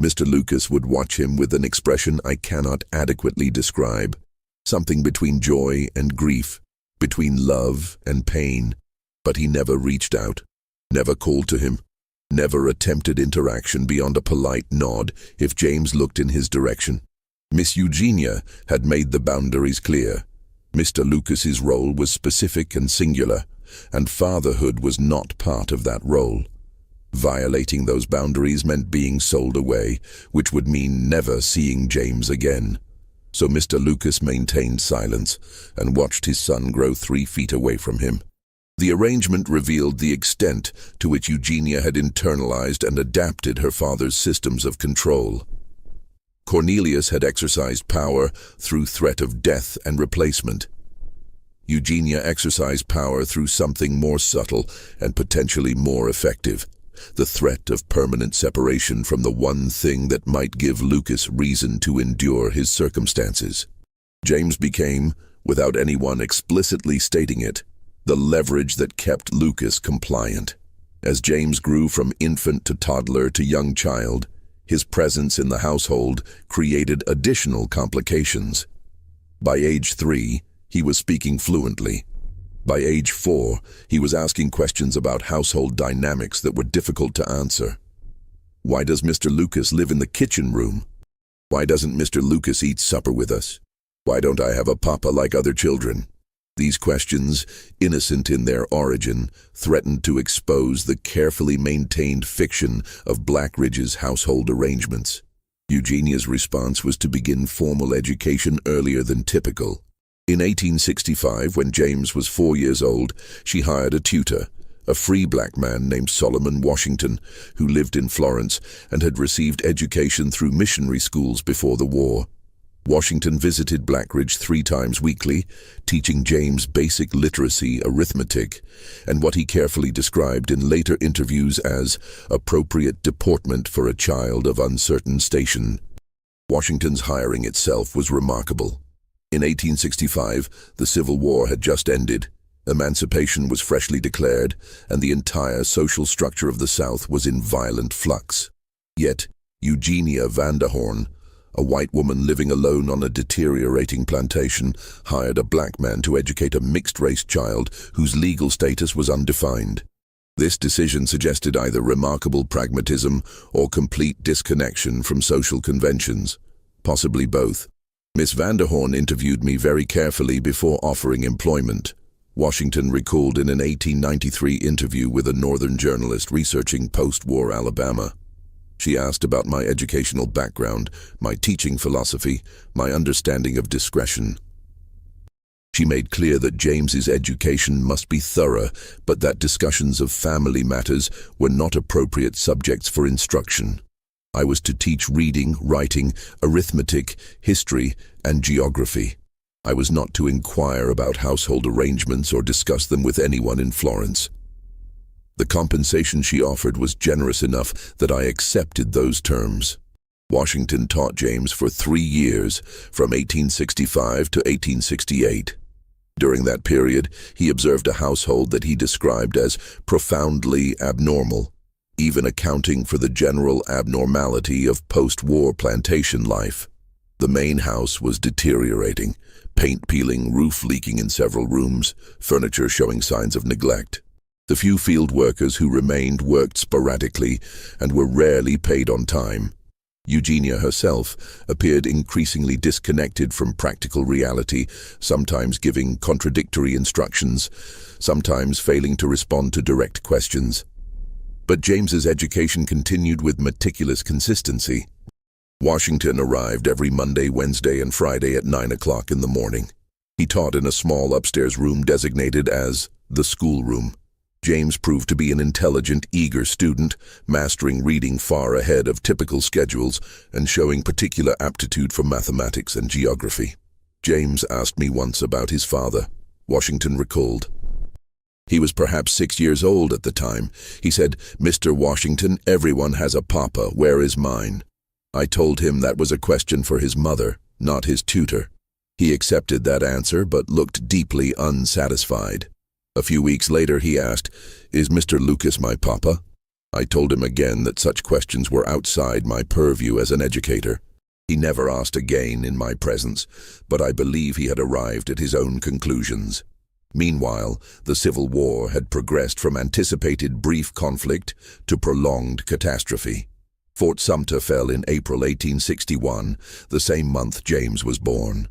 Mr. Lucas would watch him with an expression I cannot adequately describe, something between joy and grief, between love and pain, but he never reached out, never called to him, never attempted interaction beyond a polite nod if James looked in his direction. Miss Eugenia had made the boundaries clear. Mr. Lucas's role was specific and singular, and fatherhood was not part of that role. Violating those boundaries meant being sold away, which would mean never seeing James again. So Mr. Lucas maintained silence and watched his son grow 3 feet away from him. The arrangement revealed the extent to which Eugenia had internalized and adapted her father's systems of control. Cornelius had exercised power through threat of death and replacement. Eugenia exercised power through something more subtle and potentially more effective: the threat of permanent separation from the one thing that might give Lucas reason to endure his circumstances. James became, without anyone explicitly stating it, the leverage that kept Lucas compliant. As James grew from infant to toddler to young child, his presence in the household created additional complications. By age 3, he was speaking fluently. By age 4, he was asking questions about household dynamics that were difficult to answer. Why does Mr. Lucas live in the kitchen room? Why doesn't Mr. Lucas eat supper with us? Why don't I have a papa like other children? These questions, innocent in their origin, threatened to expose the carefully maintained fiction of Blackridge's household arrangements. Eugenia's response was to begin formal education earlier than typical. In 1865, when James was 4 years old, she hired a tutor, a free black man named Solomon Washington, who lived in Florence and had received education through missionary schools before the war. Washington visited Blackridge 3 times weekly, teaching James basic literacy, arithmetic, and what he carefully described in later interviews as appropriate deportment for a child of uncertain station. Washington's hiring itself was remarkable. In 1865, the Civil War had just ended. Emancipation was freshly declared, and the entire social structure of the South was in violent flux. Yet, Eugenia Vanderhorn, a white woman living alone on a deteriorating plantation, hired a black man to educate a mixed-race child whose legal status was undefined. This decision suggested either remarkable pragmatism or complete disconnection from social conventions, possibly both. Miss Vanderhorn interviewed me very carefully before offering employment. Washington recalled in an 1893 interview with a Northern journalist researching post-war Alabama. She asked about my educational background, my teaching philosophy, my understanding of discretion. She made clear that James's education must be thorough, but that discussions of family matters were not appropriate subjects for instruction. I was to teach reading, writing, arithmetic, history, and geography. I was not to inquire about household arrangements or discuss them with anyone in Florence. The compensation she offered was generous enough that I accepted those terms. Washington taught James for 3 years, from 1865 to 1868. During that period, he observed a household that he described as profoundly abnormal, even accounting for the general abnormality of post-war plantation life. The main house was deteriorating, paint peeling, roof leaking in several rooms, furniture showing signs of neglect. The few field workers who remained worked sporadically and were rarely paid on time. Eugenia herself appeared increasingly disconnected from practical reality, sometimes giving contradictory instructions, sometimes failing to respond to direct questions. But James's education continued with meticulous consistency. Washington arrived every Monday, Wednesday, and Friday at 9 o'clock in the morning. He taught in a small upstairs room designated as the schoolroom. James proved to be an intelligent, eager student, mastering reading far ahead of typical schedules and showing particular aptitude for mathematics and geography. James asked me once about his father, Washington recalled. He was perhaps 6 years old at the time. He said, "Mr. Washington, everyone has a papa. Where is mine?" I told him that was a question for his mother, not his tutor. He accepted that answer but looked deeply unsatisfied. A few weeks later he asked, "Is Mr. Lucas my papa?" I told him again that such questions were outside my purview as an educator. He never asked again in my presence, but I believe he had arrived at his own conclusions. Meanwhile, the Civil War had progressed from anticipated brief conflict to prolonged catastrophe. Fort Sumter fell in April 1861, the same month James was born.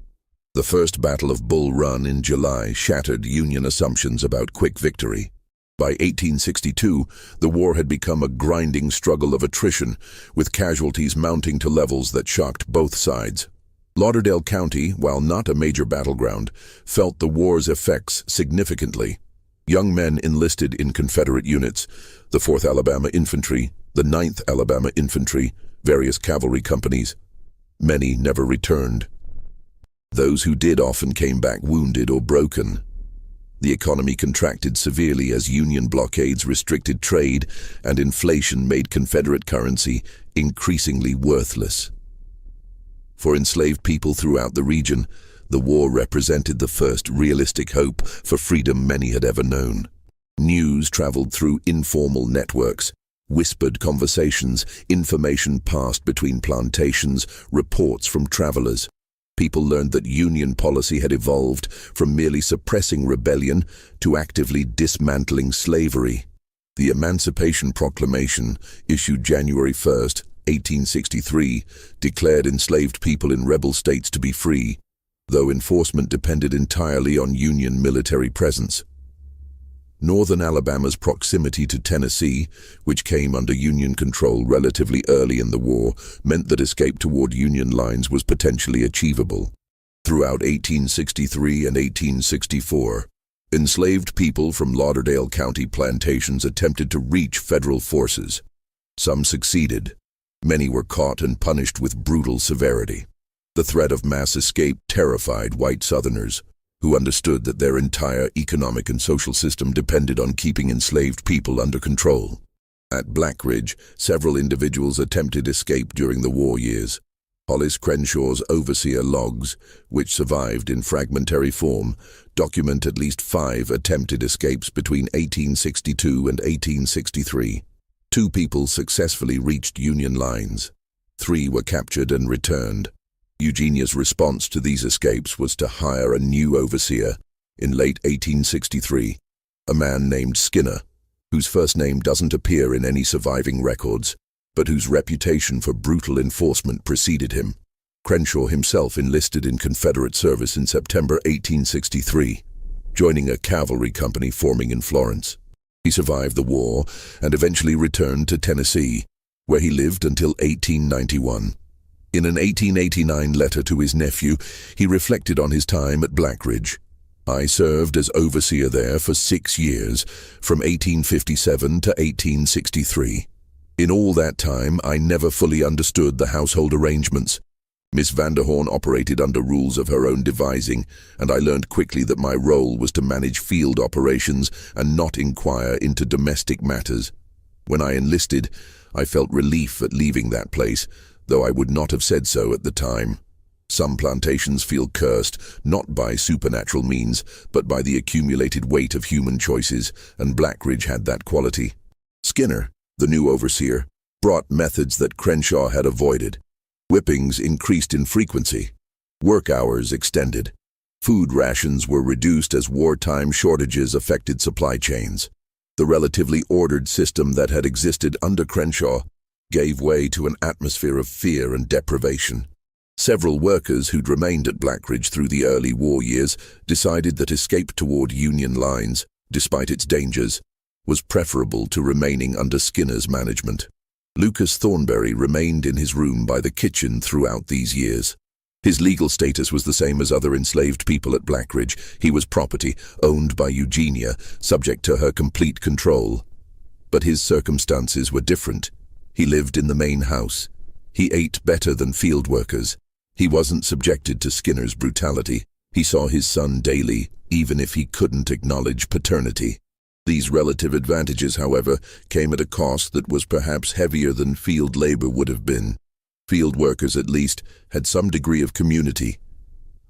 The First Battle of Bull Run in July shattered Union assumptions about quick victory. By 1862, the war had become a grinding struggle of attrition, with casualties mounting to levels that shocked both sides. Lauderdale County, while not a major battleground, felt the war's effects significantly. Young men enlisted in Confederate units, the 4th Alabama Infantry, the 9th Alabama Infantry, various cavalry companies. Many never returned. Those who did often came back wounded or broken. The economy contracted severely as Union blockades restricted trade and inflation made Confederate currency increasingly worthless. For enslaved people throughout the region, the war represented the first realistic hope for freedom many had ever known. News traveled through informal networks, whispered conversations, information passed between plantations, reports from travelers. People learned that Union policy had evolved from merely suppressing rebellion to actively dismantling slavery. The Emancipation Proclamation, issued January 1, 1863, declared enslaved people in rebel states to be free, though enforcement depended entirely on Union military presence. Northern Alabama's proximity to Tennessee, which came under Union control relatively early in the war, meant that escape toward Union lines was potentially achievable. Throughout 1863 and 1864, enslaved people from Lauderdale County plantations attempted to reach federal forces. Some succeeded. Many were caught and punished with brutal severity. The threat of mass escape terrified white Southerners, who understood that their entire economic and social system depended on keeping enslaved people under control. At Blackridge, several individuals attempted escape during the war years. Hollis Crenshaw's Overseer logs, which survived in fragmentary form, document at least 5 attempted escapes between 1862 and 1863. 2 people successfully reached Union lines. 3 were captured and returned. Eugenia's response to these escapes was to hire a new overseer in late 1863, a man named Skinner, whose first name doesn't appear in any surviving records, but whose reputation for brutal enforcement preceded him. Crenshaw himself enlisted in Confederate service in September 1863, joining a cavalry company forming in Florence. He survived the war and eventually returned to Tennessee, where he lived until 1891. In an 1889 letter to his nephew, he reflected on his time at Blackridge. "I served as overseer there for 6 years, from 1857 to 1863. In all that time, I never fully understood the household arrangements. Miss Vanderhorn operated under rules of her own devising, and I learned quickly that my role was to manage field operations and not inquire into domestic matters. When I enlisted, I felt relief at leaving that place, though I would not have said so at the time. Some plantations feel cursed, not by supernatural means, but by the accumulated weight of human choices, and Blackridge had that quality." Skinner, the new overseer, brought methods that Crenshaw had avoided. Whippings increased in frequency. Work hours extended. Food rations were reduced as wartime shortages affected supply chains. The relatively ordered system that had existed under Crenshaw gave way to an atmosphere of fear and deprivation. Several workers who'd remained at Blackridge through the early war years decided that escape toward Union lines, despite its dangers, was preferable to remaining under Skinner's management. Lucas Thornberry remained in his room by the kitchen throughout these years. His legal status was the same as other enslaved people at Blackridge. He was property, owned by Eugenia, subject to her complete control. But his circumstances were different. He lived in the main house. He ate better than field workers. He wasn't subjected to Skinner's brutality. He saw his son daily, even if he couldn't acknowledge paternity. These relative advantages, however, came at a cost that was perhaps heavier than field labor would have been. Field workers, at least, had some degree of community,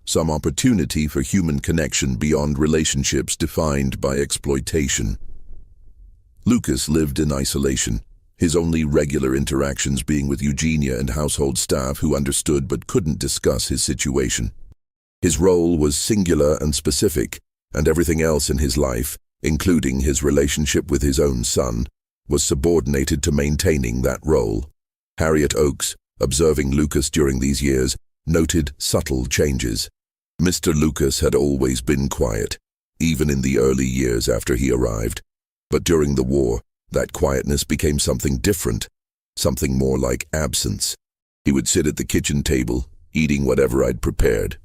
some opportunity for human connection beyond relationships defined by exploitation. Lucas lived in isolation, his only regular interactions being with Eugenia and household staff who understood but couldn't discuss his situation. His role was singular and specific, and everything else in his life, including his relationship with his own son, was subordinated to maintaining that role. Harriet Oakes, observing Lucas during these years, noted subtle changes. Mr. Lucas had always been quiet, even in the early years after he arrived. But during the war, that quietness became something different, something more like absence. He would sit at the kitchen table, eating whatever I'd prepared,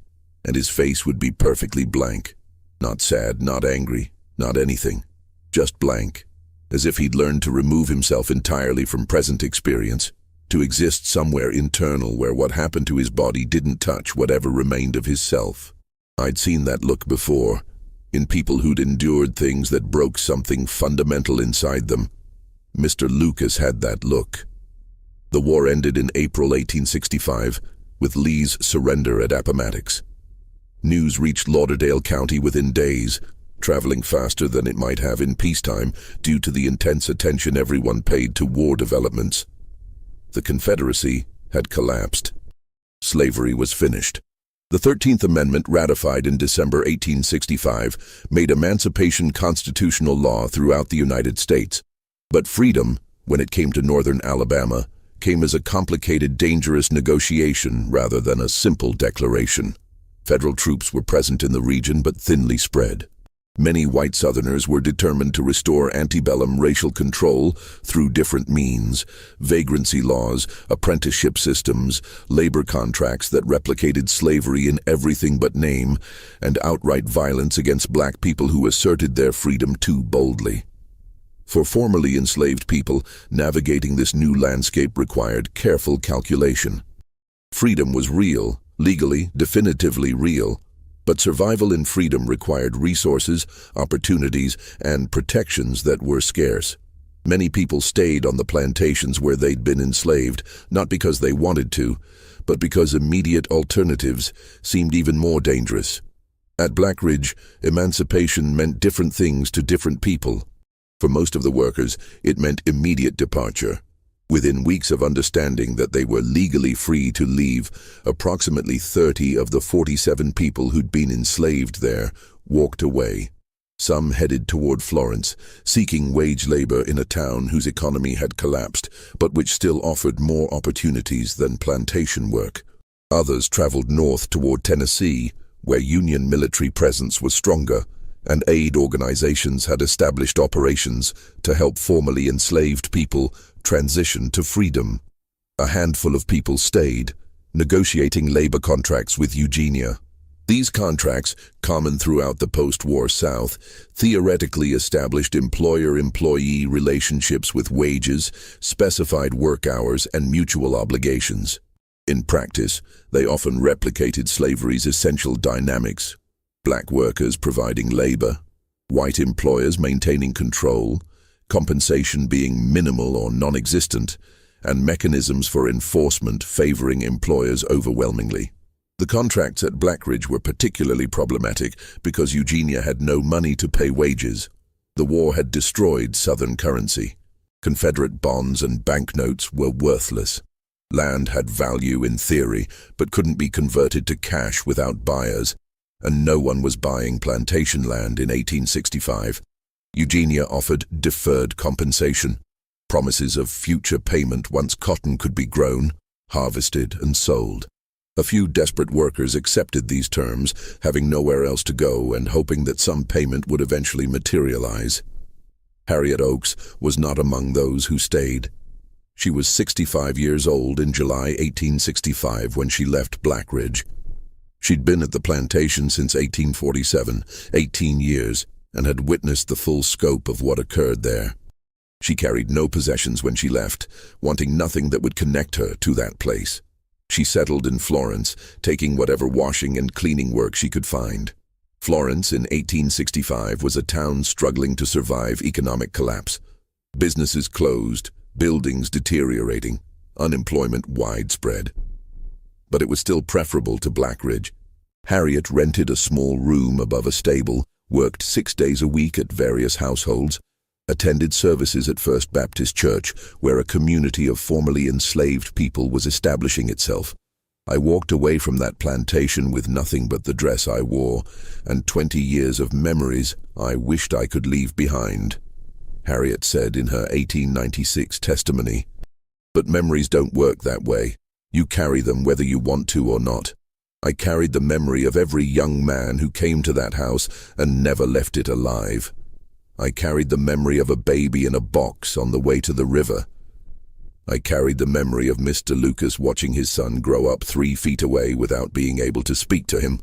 and his face would be perfectly blank. Not sad, not angry, not anything. Just blank, as if he'd learned to remove himself entirely from present experience, to exist somewhere internal where what happened to his body didn't touch whatever remained of his self. I'd seen that look before, in people who'd endured things that broke something fundamental inside them. Mr. Lucas had that look. The war ended in April 1865, with Lee's surrender at Appomattox. News reached Lauderdale County within days, traveling faster than it might have in peacetime due to the intense attention everyone paid to war developments. The Confederacy had collapsed. Slavery was finished. The 13th Amendment, ratified in December 1865, made emancipation constitutional law throughout the United States. But freedom, when it came to northern Alabama, came as a complicated, dangerous negotiation rather than a simple declaration. Federal troops were present in the region but thinly spread. Many white Southerners were determined to restore antebellum racial control through different means: vagrancy laws, apprenticeship systems, labor contracts that replicated slavery in everything but name, and outright violence against black people who asserted their freedom too boldly. For formerly enslaved people, navigating this new landscape required careful calculation. Freedom was real, legally, definitively real, but survival in freedom required resources, opportunities, and protections that were scarce. Many people stayed on the plantations where they'd been enslaved, not because they wanted to, but because immediate alternatives seemed even more dangerous. At Blackridge, emancipation meant different things to different people. For most of the workers, it meant immediate departure. Within weeks of understanding that they were legally free to leave, approximately 30 of the 47 people who'd been enslaved there walked away. Some headed toward Florence, seeking wage labor in a town whose economy had collapsed, but which still offered more opportunities than plantation work. Others traveled north toward Tennessee, where Union military presence was stronger, and aid organizations had established operations to help formerly enslaved people transition to freedom. A handful of people stayed, negotiating labor contracts with Eugenia. These contracts, common throughout the post-war South, theoretically established employer-employee relationships with wages, specified work hours, and mutual obligations. In practice, they often replicated slavery's essential dynamics: black workers providing labor, white employers maintaining control, compensation being minimal or non-existent, and mechanisms for enforcement favoring employers overwhelmingly. The contracts at Blackridge were particularly problematic because Eugenia had no money to pay wages. The war had destroyed Southern currency. Confederate bonds and banknotes were worthless. Land had value in theory, but couldn't be converted to cash without buyers, and no one was buying plantation land in 1865. Eugenia offered deferred compensation, promises of future payment once cotton could be grown, harvested, and sold. A few desperate workers accepted these terms, having nowhere else to go and hoping that some payment would eventually materialize. Harriet Oakes was not among those who stayed. She was 65 years old in July 1865 when she left Blackridge. She'd been at the plantation since 1847, 18 years, and had witnessed the full scope of what occurred there. She carried no possessions when she left, wanting nothing that would connect her to that place. She settled in Florence, taking whatever washing and cleaning work she could find. Florence in 1865 was a town struggling to survive economic collapse. Businesses closed, buildings deteriorating, unemployment widespread. But it was still preferable to Blackridge. Harriet rented a small room above a stable, worked 6 days a week at various households, attended services at First Baptist Church, where a community of formerly enslaved people was establishing itself. I walked away from that plantation with nothing but the dress I wore, and 20 years of memories I wished I could leave behind, Harriet said in her 1896 testimony. But memories don't work that way. You carry them whether you want to or not. I carried the memory of every young man who came to that house and never left it alive. I carried the memory of a baby in a box on the way to the river. I carried the memory of Mr. Lucas watching his son grow up 3 feet away without being able to speak to him.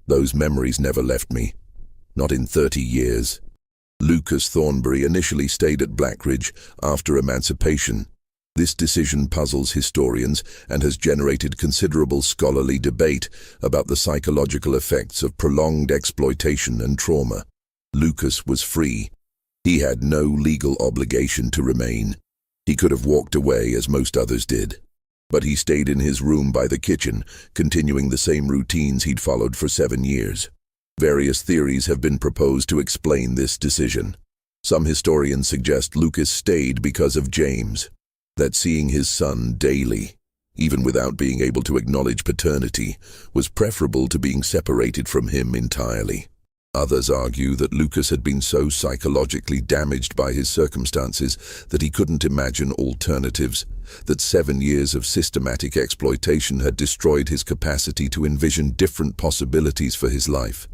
Those memories never left me, not in 30 years. Lucas Thornbury initially stayed at Blackridge after emancipation. This decision puzzles historians and has generated considerable scholarly debate about the psychological effects of prolonged exploitation and trauma. Lucas was free. He had no legal obligation to remain. He could have walked away as most others did. But he stayed in his room by the kitchen, continuing the same routines he'd followed for 7 years. Various theories have been proposed to explain this decision. Some historians suggest Lucas stayed because of James, that seeing his son daily, even without being able to acknowledge paternity, was preferable to being separated from him entirely. Others argue that Lucas had been so psychologically damaged by his circumstances that he couldn't imagine alternatives, that 7 years of systematic exploitation had destroyed his capacity to envision different possibilities for his life.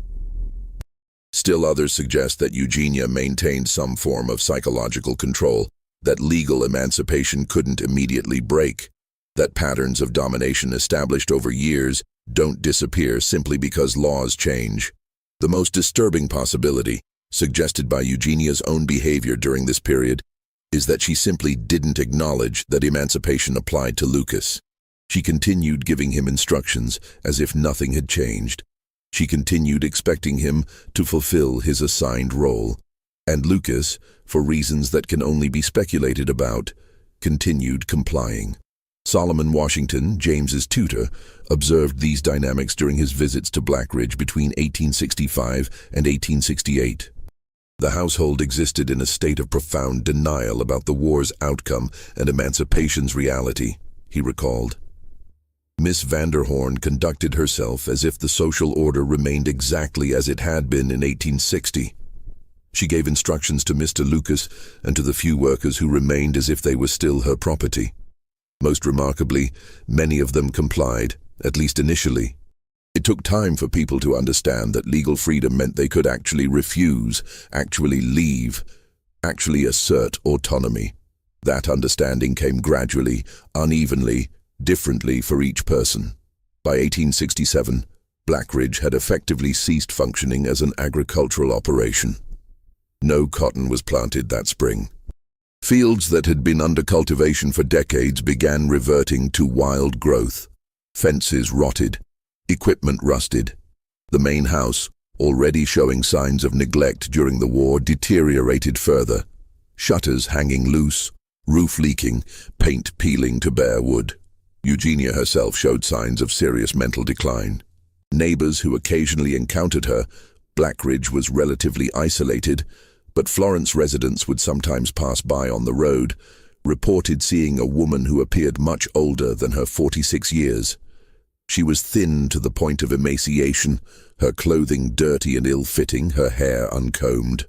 Still others suggest that Eugenia maintained some form of psychological control, that legal emancipation couldn't immediately break, that patterns of domination established over years don't disappear simply because laws change. The most disturbing possibility, suggested by Eugenia's own behavior during this period, is that she simply didn't acknowledge that emancipation applied to Lucas. She continued giving him instructions as if nothing had changed. She continued expecting him to fulfill his assigned role. And Lucas, for reasons that can only be speculated about, continued complying. Solomon Washington, James's tutor, observed these dynamics during his visits to Blackridge between 1865 and 1868. The household existed in a state of profound denial about the war's outcome and emancipation's reality, he recalled. Miss Vanderhorn conducted herself as if the social order remained exactly as it had been in 1860. She gave instructions to Mr. Lucas and to the few workers who remained as if they were still her property. Most remarkably, many of them complied, at least initially. It took time for people to understand that legal freedom meant they could actually refuse, actually leave, actually assert autonomy. That understanding came gradually, unevenly, differently for each person. By 1867, Blackridge had effectively ceased functioning as an agricultural operation. No cotton was planted that spring. Fields that had been under cultivation for decades began reverting to wild growth. Fences rotted, equipment rusted. The main house, already showing signs of neglect during the war, deteriorated further. Shutters hanging loose, roof leaking, paint peeling to bare wood. Eugenia herself showed signs of serious mental decline. Neighbors who occasionally encountered her, Blackridge was relatively isolated, but Florence residents would sometimes pass by on the road, reported seeing a woman who appeared much older than her 46 years. She was thin to the point of emaciation, her clothing dirty and ill-fitting, her hair uncombed.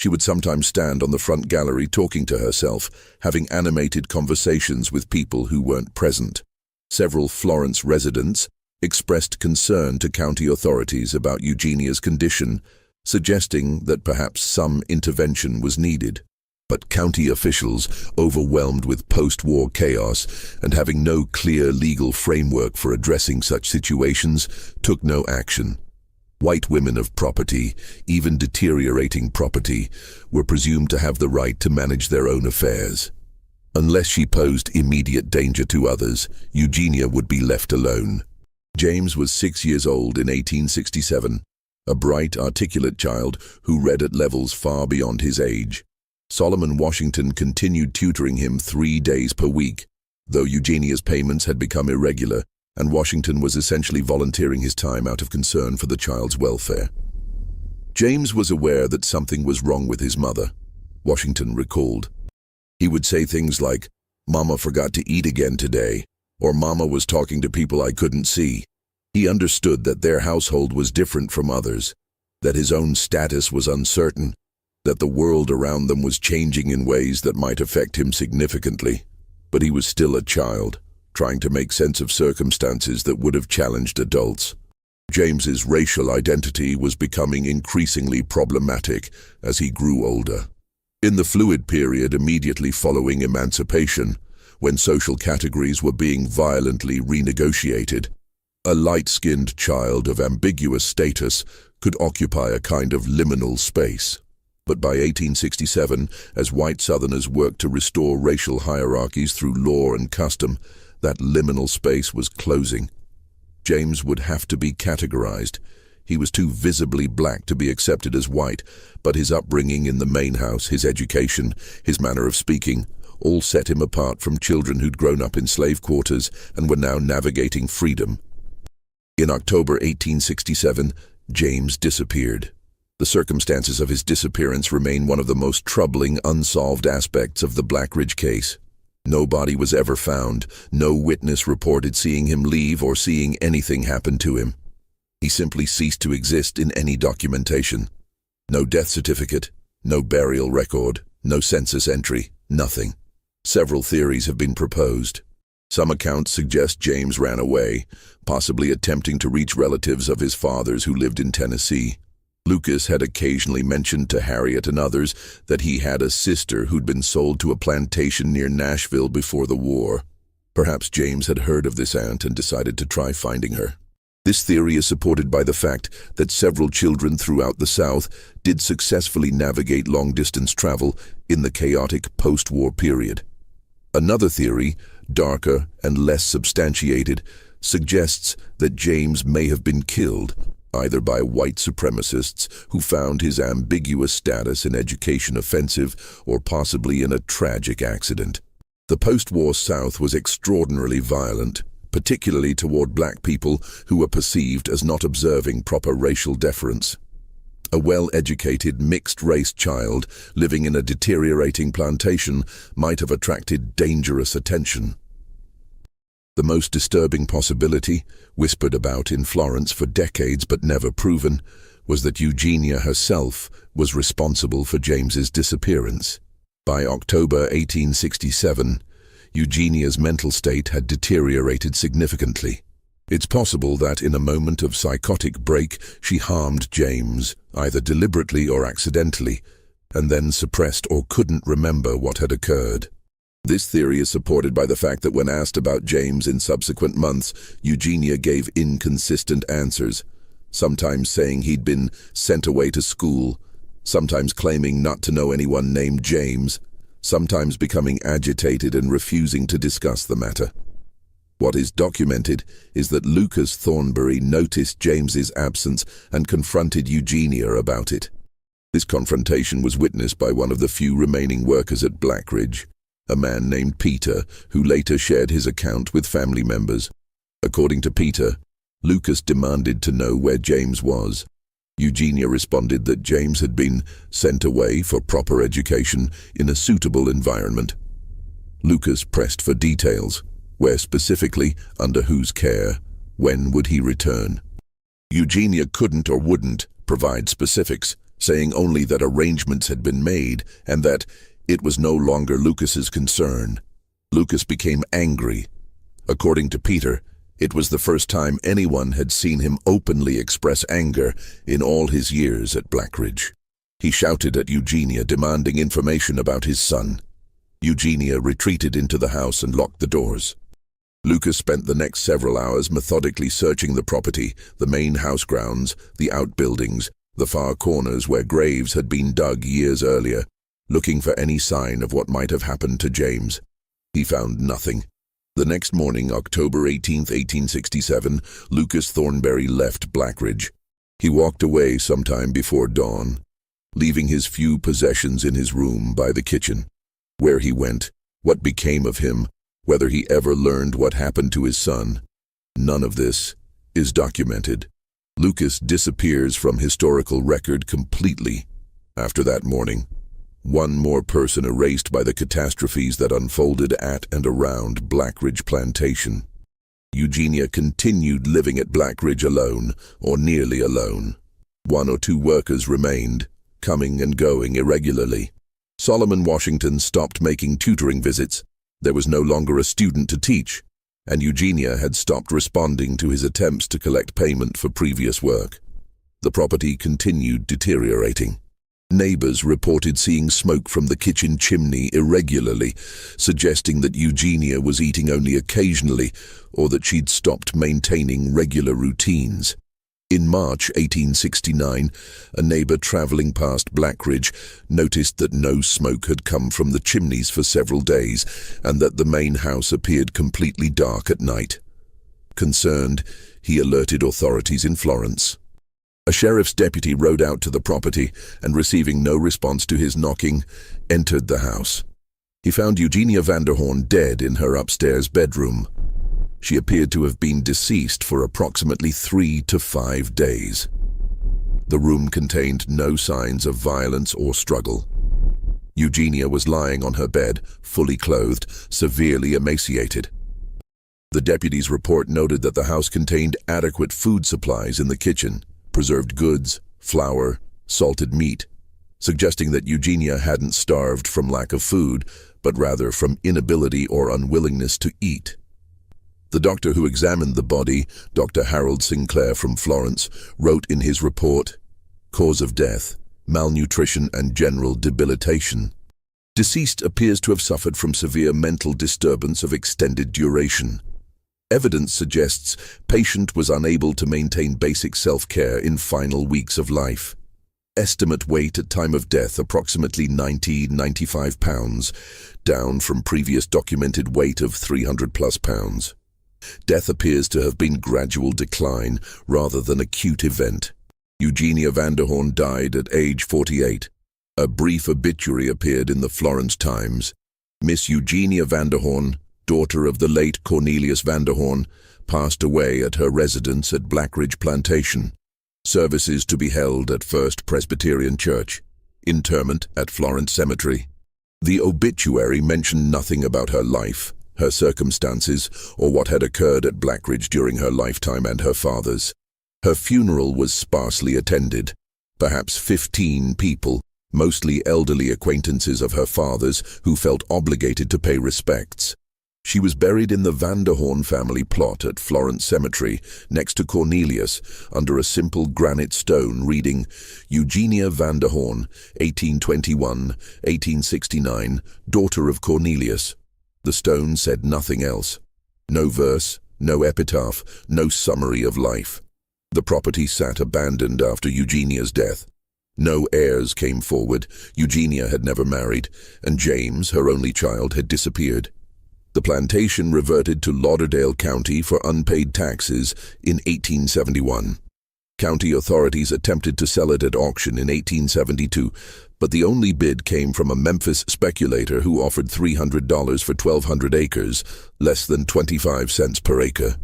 She would sometimes stand on the front gallery talking to herself, having animated conversations with people who weren't present. Several Florence residents expressed concern to county authorities about Eugenia's condition, suggesting that perhaps some intervention was needed. But county officials, overwhelmed with post-war chaos and having no clear legal framework for addressing such situations, took no action. White women of property, even deteriorating property, were presumed to have the right to manage their own affairs. Unless she posed immediate danger to others, Eugenia would be left alone. James was 6 years old in 1867. A bright, articulate child who read at levels far beyond his age. Solomon Washington continued tutoring him 3 days per week, though Eugenia's payments had become irregular, and Washington was essentially volunteering his time out of concern for the child's welfare. James was aware that something was wrong with his mother, Washington recalled. He would say things like, "Mama forgot to eat again today," or "Mama was talking to people I couldn't see." He understood that their household was different from others, that his own status was uncertain, that the world around them was changing in ways that might affect him significantly. But he was still a child, trying to make sense of circumstances that would have challenged adults. James's racial identity was becoming increasingly problematic as he grew older. In the fluid period immediately following emancipation, when social categories were being violently renegotiated, a light-skinned child of ambiguous status could occupy a kind of liminal space. But by 1867, as white Southerners worked to restore racial hierarchies through law and custom, that liminal space was closing. James would have to be categorized. He was too visibly black to be accepted as white, but his upbringing in the Maine house, his education, his manner of speaking, all set him apart from children who'd grown up in slave quarters and were now navigating freedom. In October 1867, James disappeared. The circumstances of his disappearance remain one of the most troubling unsolved aspects of the Blackridge case. No body was ever found. No witness reported seeing him leave or seeing anything happen to him. He simply ceased to exist in any documentation. No death certificate, no burial record, no census entry, nothing. Several theories have been proposed. Some accounts suggest James ran away, possibly attempting to reach relatives of his father's who lived in Tennessee. Lucas had occasionally mentioned to Harriet and others that he had a sister who'd been sold to a plantation near Nashville before the war. Perhaps James had heard of this aunt and decided to try finding her. This theory is supported by the fact that several children throughout the South did successfully navigate long-distance travel in the chaotic post-war period. Another theory, darker and less substantiated, suggests that James may have been killed, either by white supremacists who found his ambiguous status in education offensive or possibly in a tragic accident. The post-war South was extraordinarily violent, particularly toward black people who were perceived as not observing proper racial deference. A well-educated mixed-race child living in a deteriorating plantation might have attracted dangerous attention. The most disturbing possibility, whispered about in Florence for decades but never proven, was that Eugenia herself was responsible for James's disappearance. By October 1867, Eugenia's mental state had deteriorated significantly. It's possible that in a moment of psychotic break, she harmed James, either deliberately or accidentally, and then suppressed or couldn't remember what had occurred. This theory is supported by the fact that when asked about James in subsequent months, Eugenia gave inconsistent answers, sometimes saying he'd been sent away to school, sometimes claiming not to know anyone named James, sometimes becoming agitated and refusing to discuss the matter. What is documented is that Lucas Thornbury noticed James's absence and confronted Eugenia about it. This confrontation was witnessed by one of the few remaining workers at Blackridge, a man named Peter, who later shared his account with family members. According to Peter, Lucas demanded to know where James was. Eugenia responded that James had been sent away for proper education in a suitable environment. Lucas pressed for details. Where specifically, under whose care, when would he return? Eugenia couldn't or wouldn't provide specifics, saying only that arrangements had been made and that it was no longer Lucas's concern. Lucas became angry. According to Peter, it was the first time anyone had seen him openly express anger in all his years at Blackridge. He shouted at Eugenia, demanding information about his son. Eugenia retreated into the house and locked the doors. Lucas spent the next several hours methodically searching the property, the main house grounds, the outbuildings, the far corners where graves had been dug years earlier, looking for any sign of what might have happened to James. He found nothing. The next morning, October 18, 1867, Lucas Thornbury left Blackridge. He walked away sometime before dawn, leaving his few possessions in his room by the kitchen. Where he went, what became of him, whether he ever learned what happened to his son, none of this is documented. Lucas disappears from historical record completely. After that morning, one more person erased by the catastrophes that unfolded at and around Blackridge Plantation. Eugenia continued living at Blackridge alone, or nearly alone. 1 or 2 workers remained, coming and going irregularly. Solomon Washington stopped making tutoring visits. There was no longer a student to teach. and Eugenia had stopped responding to his attempts to collect payment for previous work. The property continued deteriorating. Neighbors reported seeing smoke from the kitchen chimney irregularly, suggesting that Eugenia was eating only occasionally or that she'd stopped maintaining regular routines. In March 1869, a neighbor traveling past Blackridge noticed that no smoke had come from the chimneys for several days and that the main house appeared completely dark at night. Concerned, he alerted authorities in Florence. A sheriff's deputy rode out to the property and, receiving no response to his knocking, entered the house. He found Eugenia Vanderhorn dead in her upstairs bedroom. She appeared to have been deceased for approximately 3 to 5 days. The room contained no signs of violence or struggle. Eugenia was lying on her bed, fully clothed, severely emaciated. The deputy's report noted that the house contained adequate food supplies in the kitchen, preserved goods, flour, salted meat, suggesting that Eugenia hadn't starved from lack of food, but rather from inability or unwillingness to eat. The doctor who examined the body, Dr. Harold Sinclair from Florence, wrote in his report, "Cause of death, malnutrition and general debilitation. Deceased appears to have suffered from severe mental disturbance of extended duration. Evidence suggests patient was unable to maintain basic self-care in final weeks of life. Estimate weight at time of death approximately 90-95 pounds, down from previous documented weight of 300+ pounds. Death appears to have been gradual decline rather than acute event. Eugenia Vanderhorn died at age 48. A brief obituary appeared in the Florence Times. Miss Eugenia Vanderhorn, daughter of the late Cornelius Vanderhorn, passed away at her residence at Blackridge Plantation. Services to be held at First Presbyterian Church. Interment at Florence Cemetery. The obituary mentioned nothing about her life, her circumstances, or what had occurred at Blackridge during her lifetime and her father's. Her funeral was sparsely attended. Perhaps 15 people, mostly elderly acquaintances of her father's, who felt obligated to pay respects. She was buried in the Vanderhorn family plot at Florence Cemetery, next to Cornelius, under a simple granite stone reading, "Eugenia Vanderhorn, 1821-1869, daughter of Cornelius." The stone said nothing else. No verse, no epitaph, no summary of life. The property sat abandoned after Eugenia's death. No heirs came forward. Eugenia had never married, and James, her only child, had disappeared. The plantation reverted to Lauderdale County for unpaid taxes in 1871. County authorities attempted to sell it at auction in 1872, but the only bid came from a Memphis speculator who offered $300 for 1,200 acres, less than 25 cents per acre,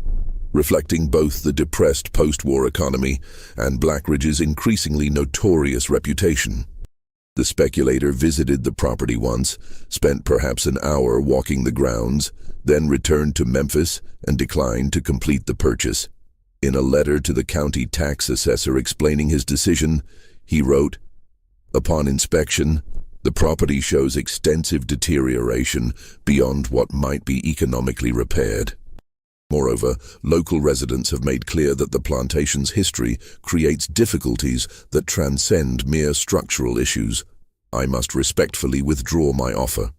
reflecting both the depressed post-war economy and Blackridge's increasingly notorious reputation. The speculator visited the property once, spent perhaps an hour walking the grounds, then returned to Memphis and declined to complete the purchase. In a letter to the county tax assessor explaining his decision, he wrote, "Upon inspection, the property shows extensive deterioration beyond what might be economically repaired. Moreover, local residents have made clear that the plantation's history creates difficulties that transcend mere structural issues. I must respectfully withdraw my offer."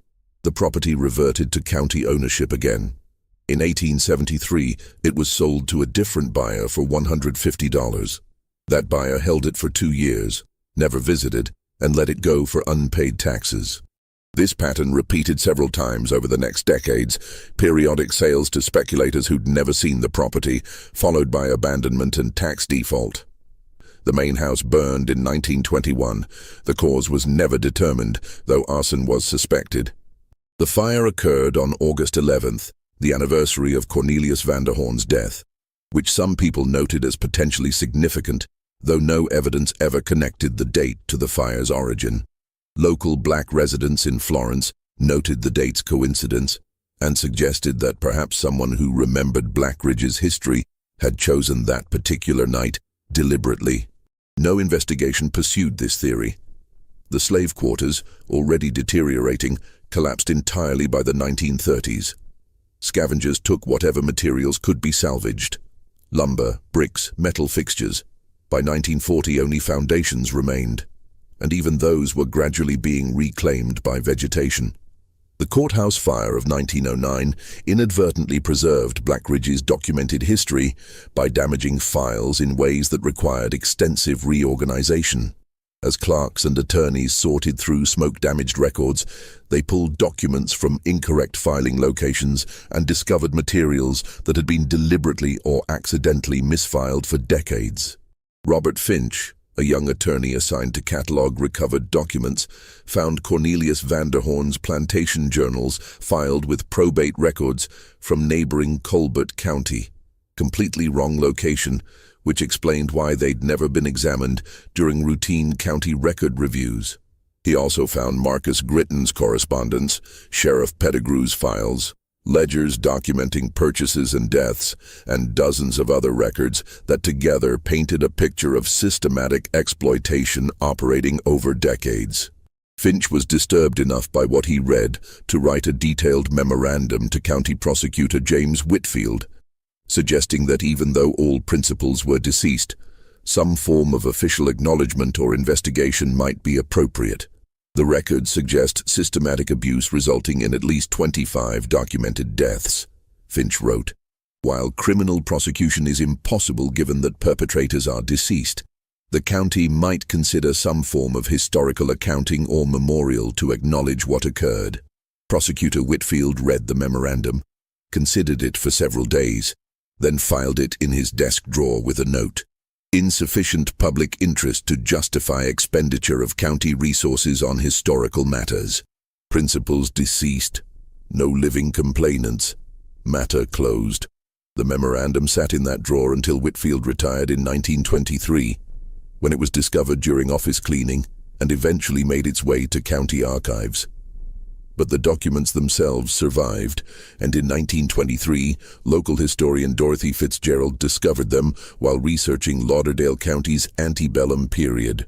The property reverted to county ownership again. In 1873, it was sold to a different buyer for $150. That buyer held it for 2 years, never visited, and let it go for unpaid taxes. This pattern repeated several times over the next decades, periodic sales to speculators who'd never seen the property, followed by abandonment and tax default. The main house burned in 1921. The cause was never determined, though arson was suspected. The fire occurred on August 11th, the anniversary of Cornelius Vanderhorn's death, which some people noted as potentially significant, though no evidence ever connected the date to the fire's origin. Local black residents in Florence noted the date's coincidence and suggested that perhaps someone who remembered Blackridge's history had chosen that particular night deliberately. No investigation pursued this theory. The slave quarters, already deteriorating, collapsed entirely by the 1930s. Scavengers took whatever materials could be salvaged. Lumber, bricks, metal fixtures. By 1940, only foundations remained, and even those were gradually being reclaimed by vegetation. The courthouse fire of 1909 inadvertently preserved Blackridge's documented history by damaging files in ways that required extensive reorganization. As clerks and attorneys sorted through smoke-damaged records, they pulled documents from incorrect filing locations and discovered materials that had been deliberately or accidentally misfiled for decades. Robert Finch, a young attorney assigned to catalog recovered documents, found Cornelius Vanderhorn's Plantation journals filed with probate records from neighboring Colbert County. Completely wrong location, which explained why they'd never been examined during routine county record reviews. He also found Marcus Gritton's correspondence, Sheriff Pettigrew's files, ledgers documenting purchases and deaths, and dozens of other records that together painted a picture of systematic exploitation operating over decades. Finch was disturbed enough by what he read to write a detailed memorandum to County Prosecutor James Whitfield, suggesting that even though all principals were deceased, some form of official acknowledgement or investigation might be appropriate. The records suggest systematic abuse resulting in at least 25 documented deaths, Finch wrote. While criminal prosecution is impossible given that perpetrators are deceased, the county might consider some form of historical accounting or memorial to acknowledge what occurred. Prosecutor Whitfield read the memorandum, considered it for several days, then filed it in his desk drawer with a note. Insufficient public interest to justify expenditure of county resources on historical matters. Principals deceased. No living complainants. Matter closed. The memorandum sat in that drawer until Whitfield retired in 1923, when it was discovered during office cleaning and eventually made its way to county archives. But the documents themselves survived, and in 1923, local historian Dorothy Fitzgerald discovered them while researching Lauderdale County's antebellum period.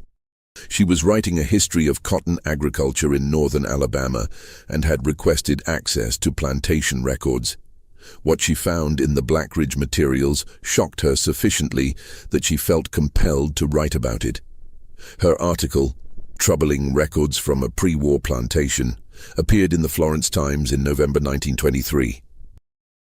She was writing a history of cotton agriculture in northern Alabama and had requested access to plantation records. What she found in the Blackridge materials shocked her sufficiently that she felt compelled to write about it. Her article, Troubling Records from a Pre-War Plantation, appeared in the Florence Times in November 1923.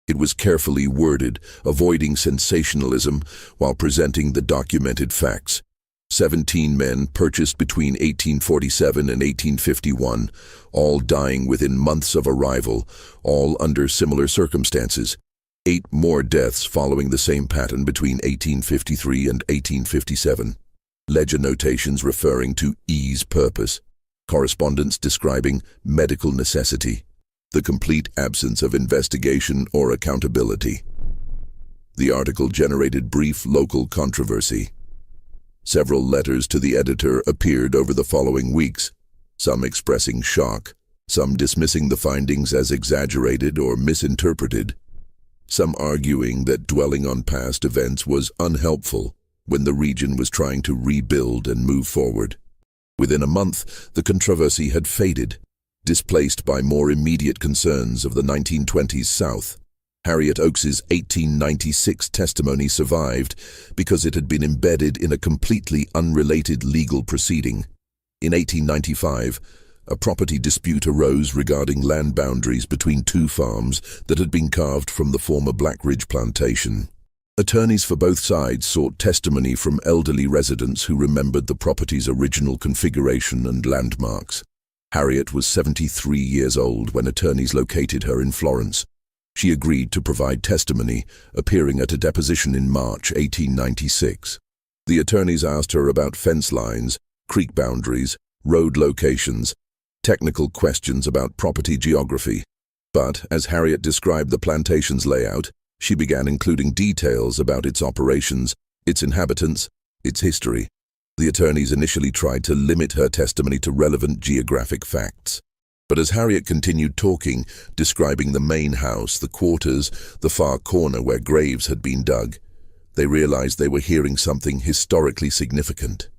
It was carefully worded, avoiding sensationalism while presenting the documented facts. 17 men purchased between 1847 and 1851, all dying within months of arrival, all under similar circumstances. 8 more deaths following the same pattern between 1853 and 1857. Ledger notations referring to ease purpose. Correspondence describing medical necessity. The complete absence of investigation or accountability. The article generated brief local controversy. Several letters to the editor appeared over the following weeks, some expressing shock, some dismissing the findings as exaggerated or misinterpreted, some arguing that dwelling on past events was unhelpful when the region was trying to rebuild and move forward. Within a month, the controversy had faded, displaced by more immediate concerns of the 1920s South. Harriet Oakes's 1896 testimony survived because it had been embedded in a completely unrelated legal proceeding. In 1895, a property dispute arose regarding land boundaries between 2 farms that had been carved from the former Blackridge plantation. Attorneys for both sides sought testimony from elderly residents who remembered the property's original configuration and landmarks. Harriet was 73 years old when attorneys located her in Florence. She agreed to provide testimony, appearing at a deposition in March 1896. The attorneys asked her about fence lines, creek boundaries, road locations, technical questions about property geography. But, as Harriet described the plantation's layout, she began including details about its operations, its inhabitants, its history. The attorneys initially tried to limit her testimony to relevant geographic facts. But as Harriet continued talking, describing the main house, the quarters, the far corner where graves had been dug, they realized they were hearing something historically significant.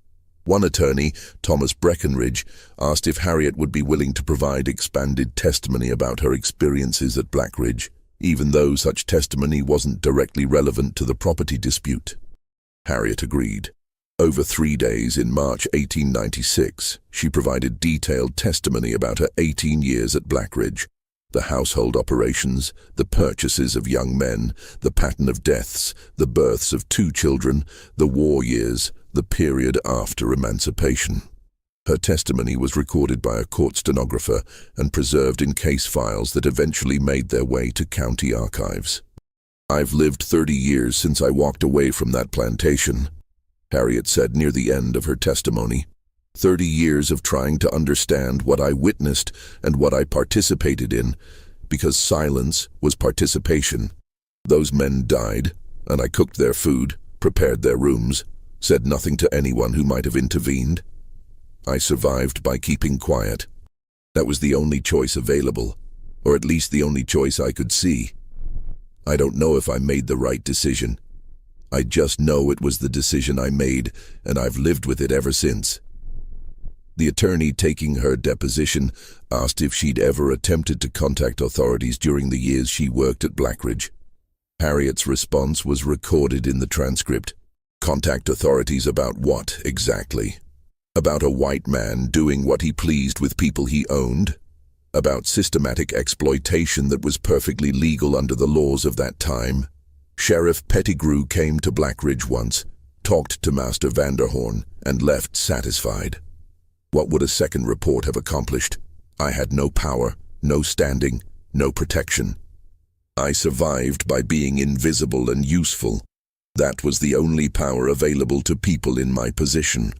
One attorney, Thomas Breckenridge, asked if Harriet would be willing to provide expanded testimony about her experiences at Blackridge. even though such testimony wasn't directly relevant to the property dispute. Harriet agreed. Over 3 days in March 1896, she provided detailed testimony about her 18 years at Blackridge, the household operations, the purchases of young men, the pattern of deaths, the births of 2 children, the war years, the period after emancipation. Her testimony was recorded by a court stenographer and preserved in case files that eventually made their way to county archives. "I've lived 30 years since I walked away from that plantation," Harriet said near the end of her testimony. 30 years of trying to understand what I witnessed and what I participated in, because silence was participation. Those men died, and I cooked their food, prepared their rooms, said nothing to anyone who might have intervened. I survived by keeping quiet. That was the only choice available, or at least the only choice I could see. I don't know if I made the right decision. I just know it was the decision I made, and I've lived with it ever since. The attorney taking her deposition asked if she'd ever attempted to contact authorities during the years she worked at Blackridge. Harriet's response was recorded in the transcript. Contact authorities about what, exactly? About a white man doing what he pleased with people he owned? About systematic exploitation that was perfectly legal under the laws of that time? Sheriff Pettigrew came to Blackridge once, talked to Master Vanderhorn, and left satisfied. What would a second report have accomplished? I had no power, no standing, no protection. I survived by being invisible and useful. That was the only power available to people in my position.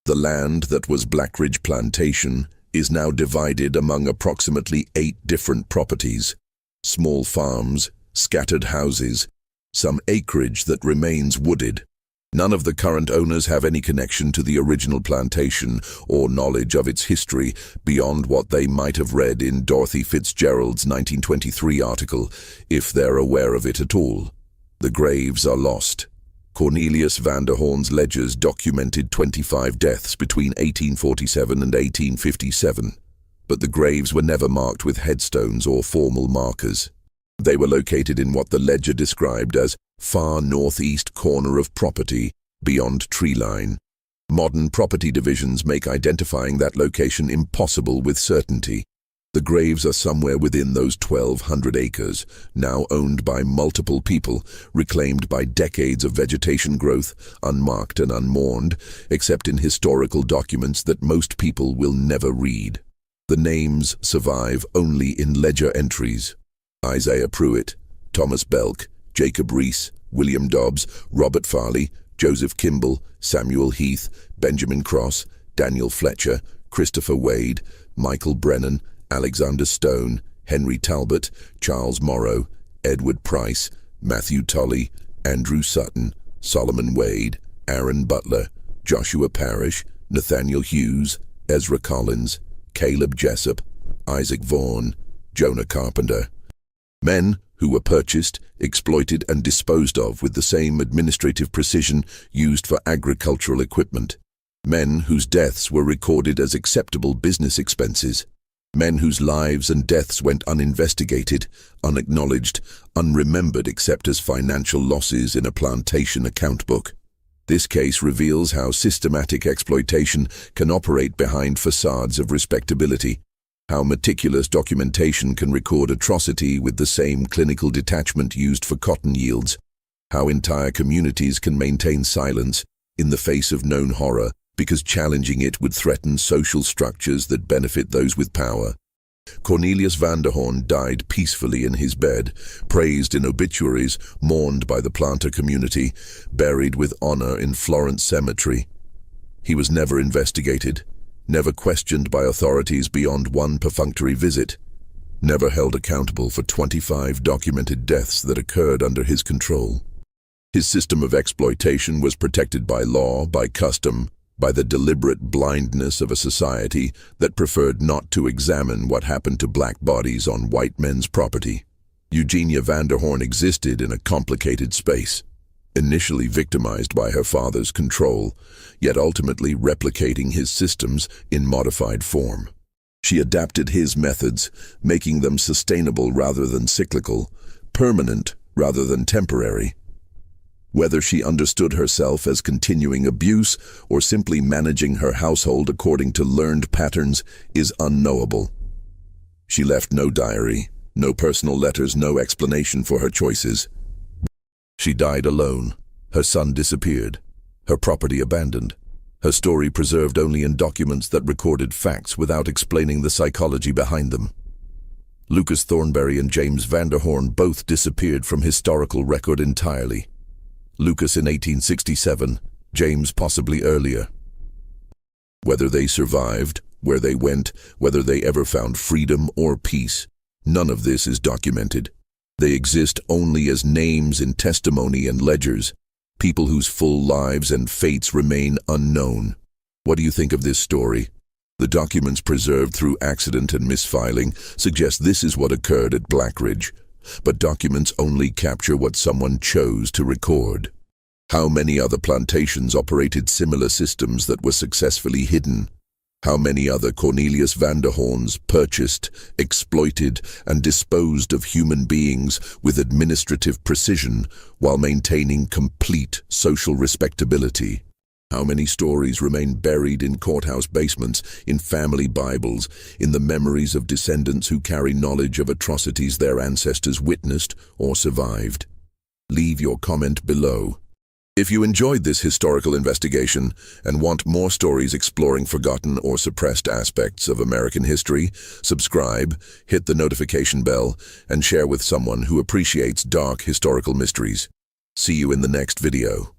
The land that was Blackridge Plantation is now divided among approximately 8 different properties, small farms, scattered houses, some acreage that remains wooded. None of the current owners have any connection to the original plantation or knowledge of its history beyond what they might have read in Dorothy Fitzgerald's 1923 article, if they're aware of it at all. The graves are lost. Cornelius Vanderhorn's ledgers documented 25 deaths between 1847 and 1857, but the graves were never marked with headstones or formal markers. They were located in what the ledger described as far northeast corner of property, beyond tree line. Modern property divisions make identifying that location impossible with certainty. The graves are somewhere within those 1,200 acres, now owned by multiple people, reclaimed by decades of vegetation growth, unmarked and unmourned, except in historical documents that most people will never read. The names survive only in ledger entries. Isaiah Pruitt, Thomas Belk, Jacob Rees, William Dobbs, Robert Farley, Joseph Kimball, Samuel Heath, Benjamin Cross, Daniel Fletcher, Christopher Wade, Michael Brennan, Alexander Stone, Henry Talbot, Charles Morrow, Edward Price, Matthew Tully, Andrew Sutton, Solomon Wade, Aaron Butler, Joshua Parrish, Nathaniel Hughes, Ezra Collins, Caleb Jessup, Isaac Vaughan, Jonah Carpenter. Men who were purchased, exploited and disposed of with the same administrative precision used for agricultural equipment. Men whose deaths were recorded as acceptable business expenses. Men whose lives and deaths went uninvestigated, unacknowledged, unremembered except as financial losses in a plantation account book. This case reveals how systematic exploitation can operate behind facades of respectability, how meticulous documentation can record atrocity with the same clinical detachment used for cotton yields, how entire communities can maintain silence in the face of known horror because challenging it would threaten social structures that benefit those with power. Cornelius Vanderhorn died peacefully in his bed, praised in obituaries, mourned by the planter community, buried with honor in Florence Cemetery. He was never investigated, never questioned by authorities beyond one perfunctory visit, never held accountable for 25 documented deaths that occurred under his control. His system of exploitation was protected by law, by custom, by the deliberate blindness of a society that preferred not to examine what happened to black bodies on white men's property. Eugenia Vanderhorn existed in a complicated space, initially victimized by her father's control, yet ultimately replicating his systems in modified form. She adapted his methods, making them sustainable rather than cyclical, permanent rather than temporary. Whether she understood herself as continuing abuse or simply managing her household according to learned patterns is unknowable. She left no diary, no personal letters, no explanation for her choices. She died alone. Her son disappeared. Her property abandoned. Her story preserved only in documents that recorded facts without explaining the psychology behind them. Lucas Thornberry and James Vanderhorn both disappeared from historical record entirely. Lucas in 1867, James possibly earlier. Whether they survived, where they went, whether they ever found freedom or peace, none of this is documented. They exist only as names in testimony and ledgers, people whose full lives and fates remain unknown. What do you think of this story? The documents preserved through accident and misfiling suggest this is what occurred at Blackridge, but documents only capture what someone chose to record. How many other plantations operated similar systems that were successfully hidden? How many other Cornelius Vanderhorns purchased, exploited, and disposed of human beings with administrative precision while maintaining complete social respectability? How many stories remain buried in courthouse basements, in family Bibles, in the memories of descendants who carry knowledge of atrocities their ancestors witnessed or survived? Leave your comment below. If you enjoyed this historical investigation and want more stories exploring forgotten or suppressed aspects of American history, subscribe, hit the notification bell, and share with someone who appreciates dark historical mysteries. See you in the next video.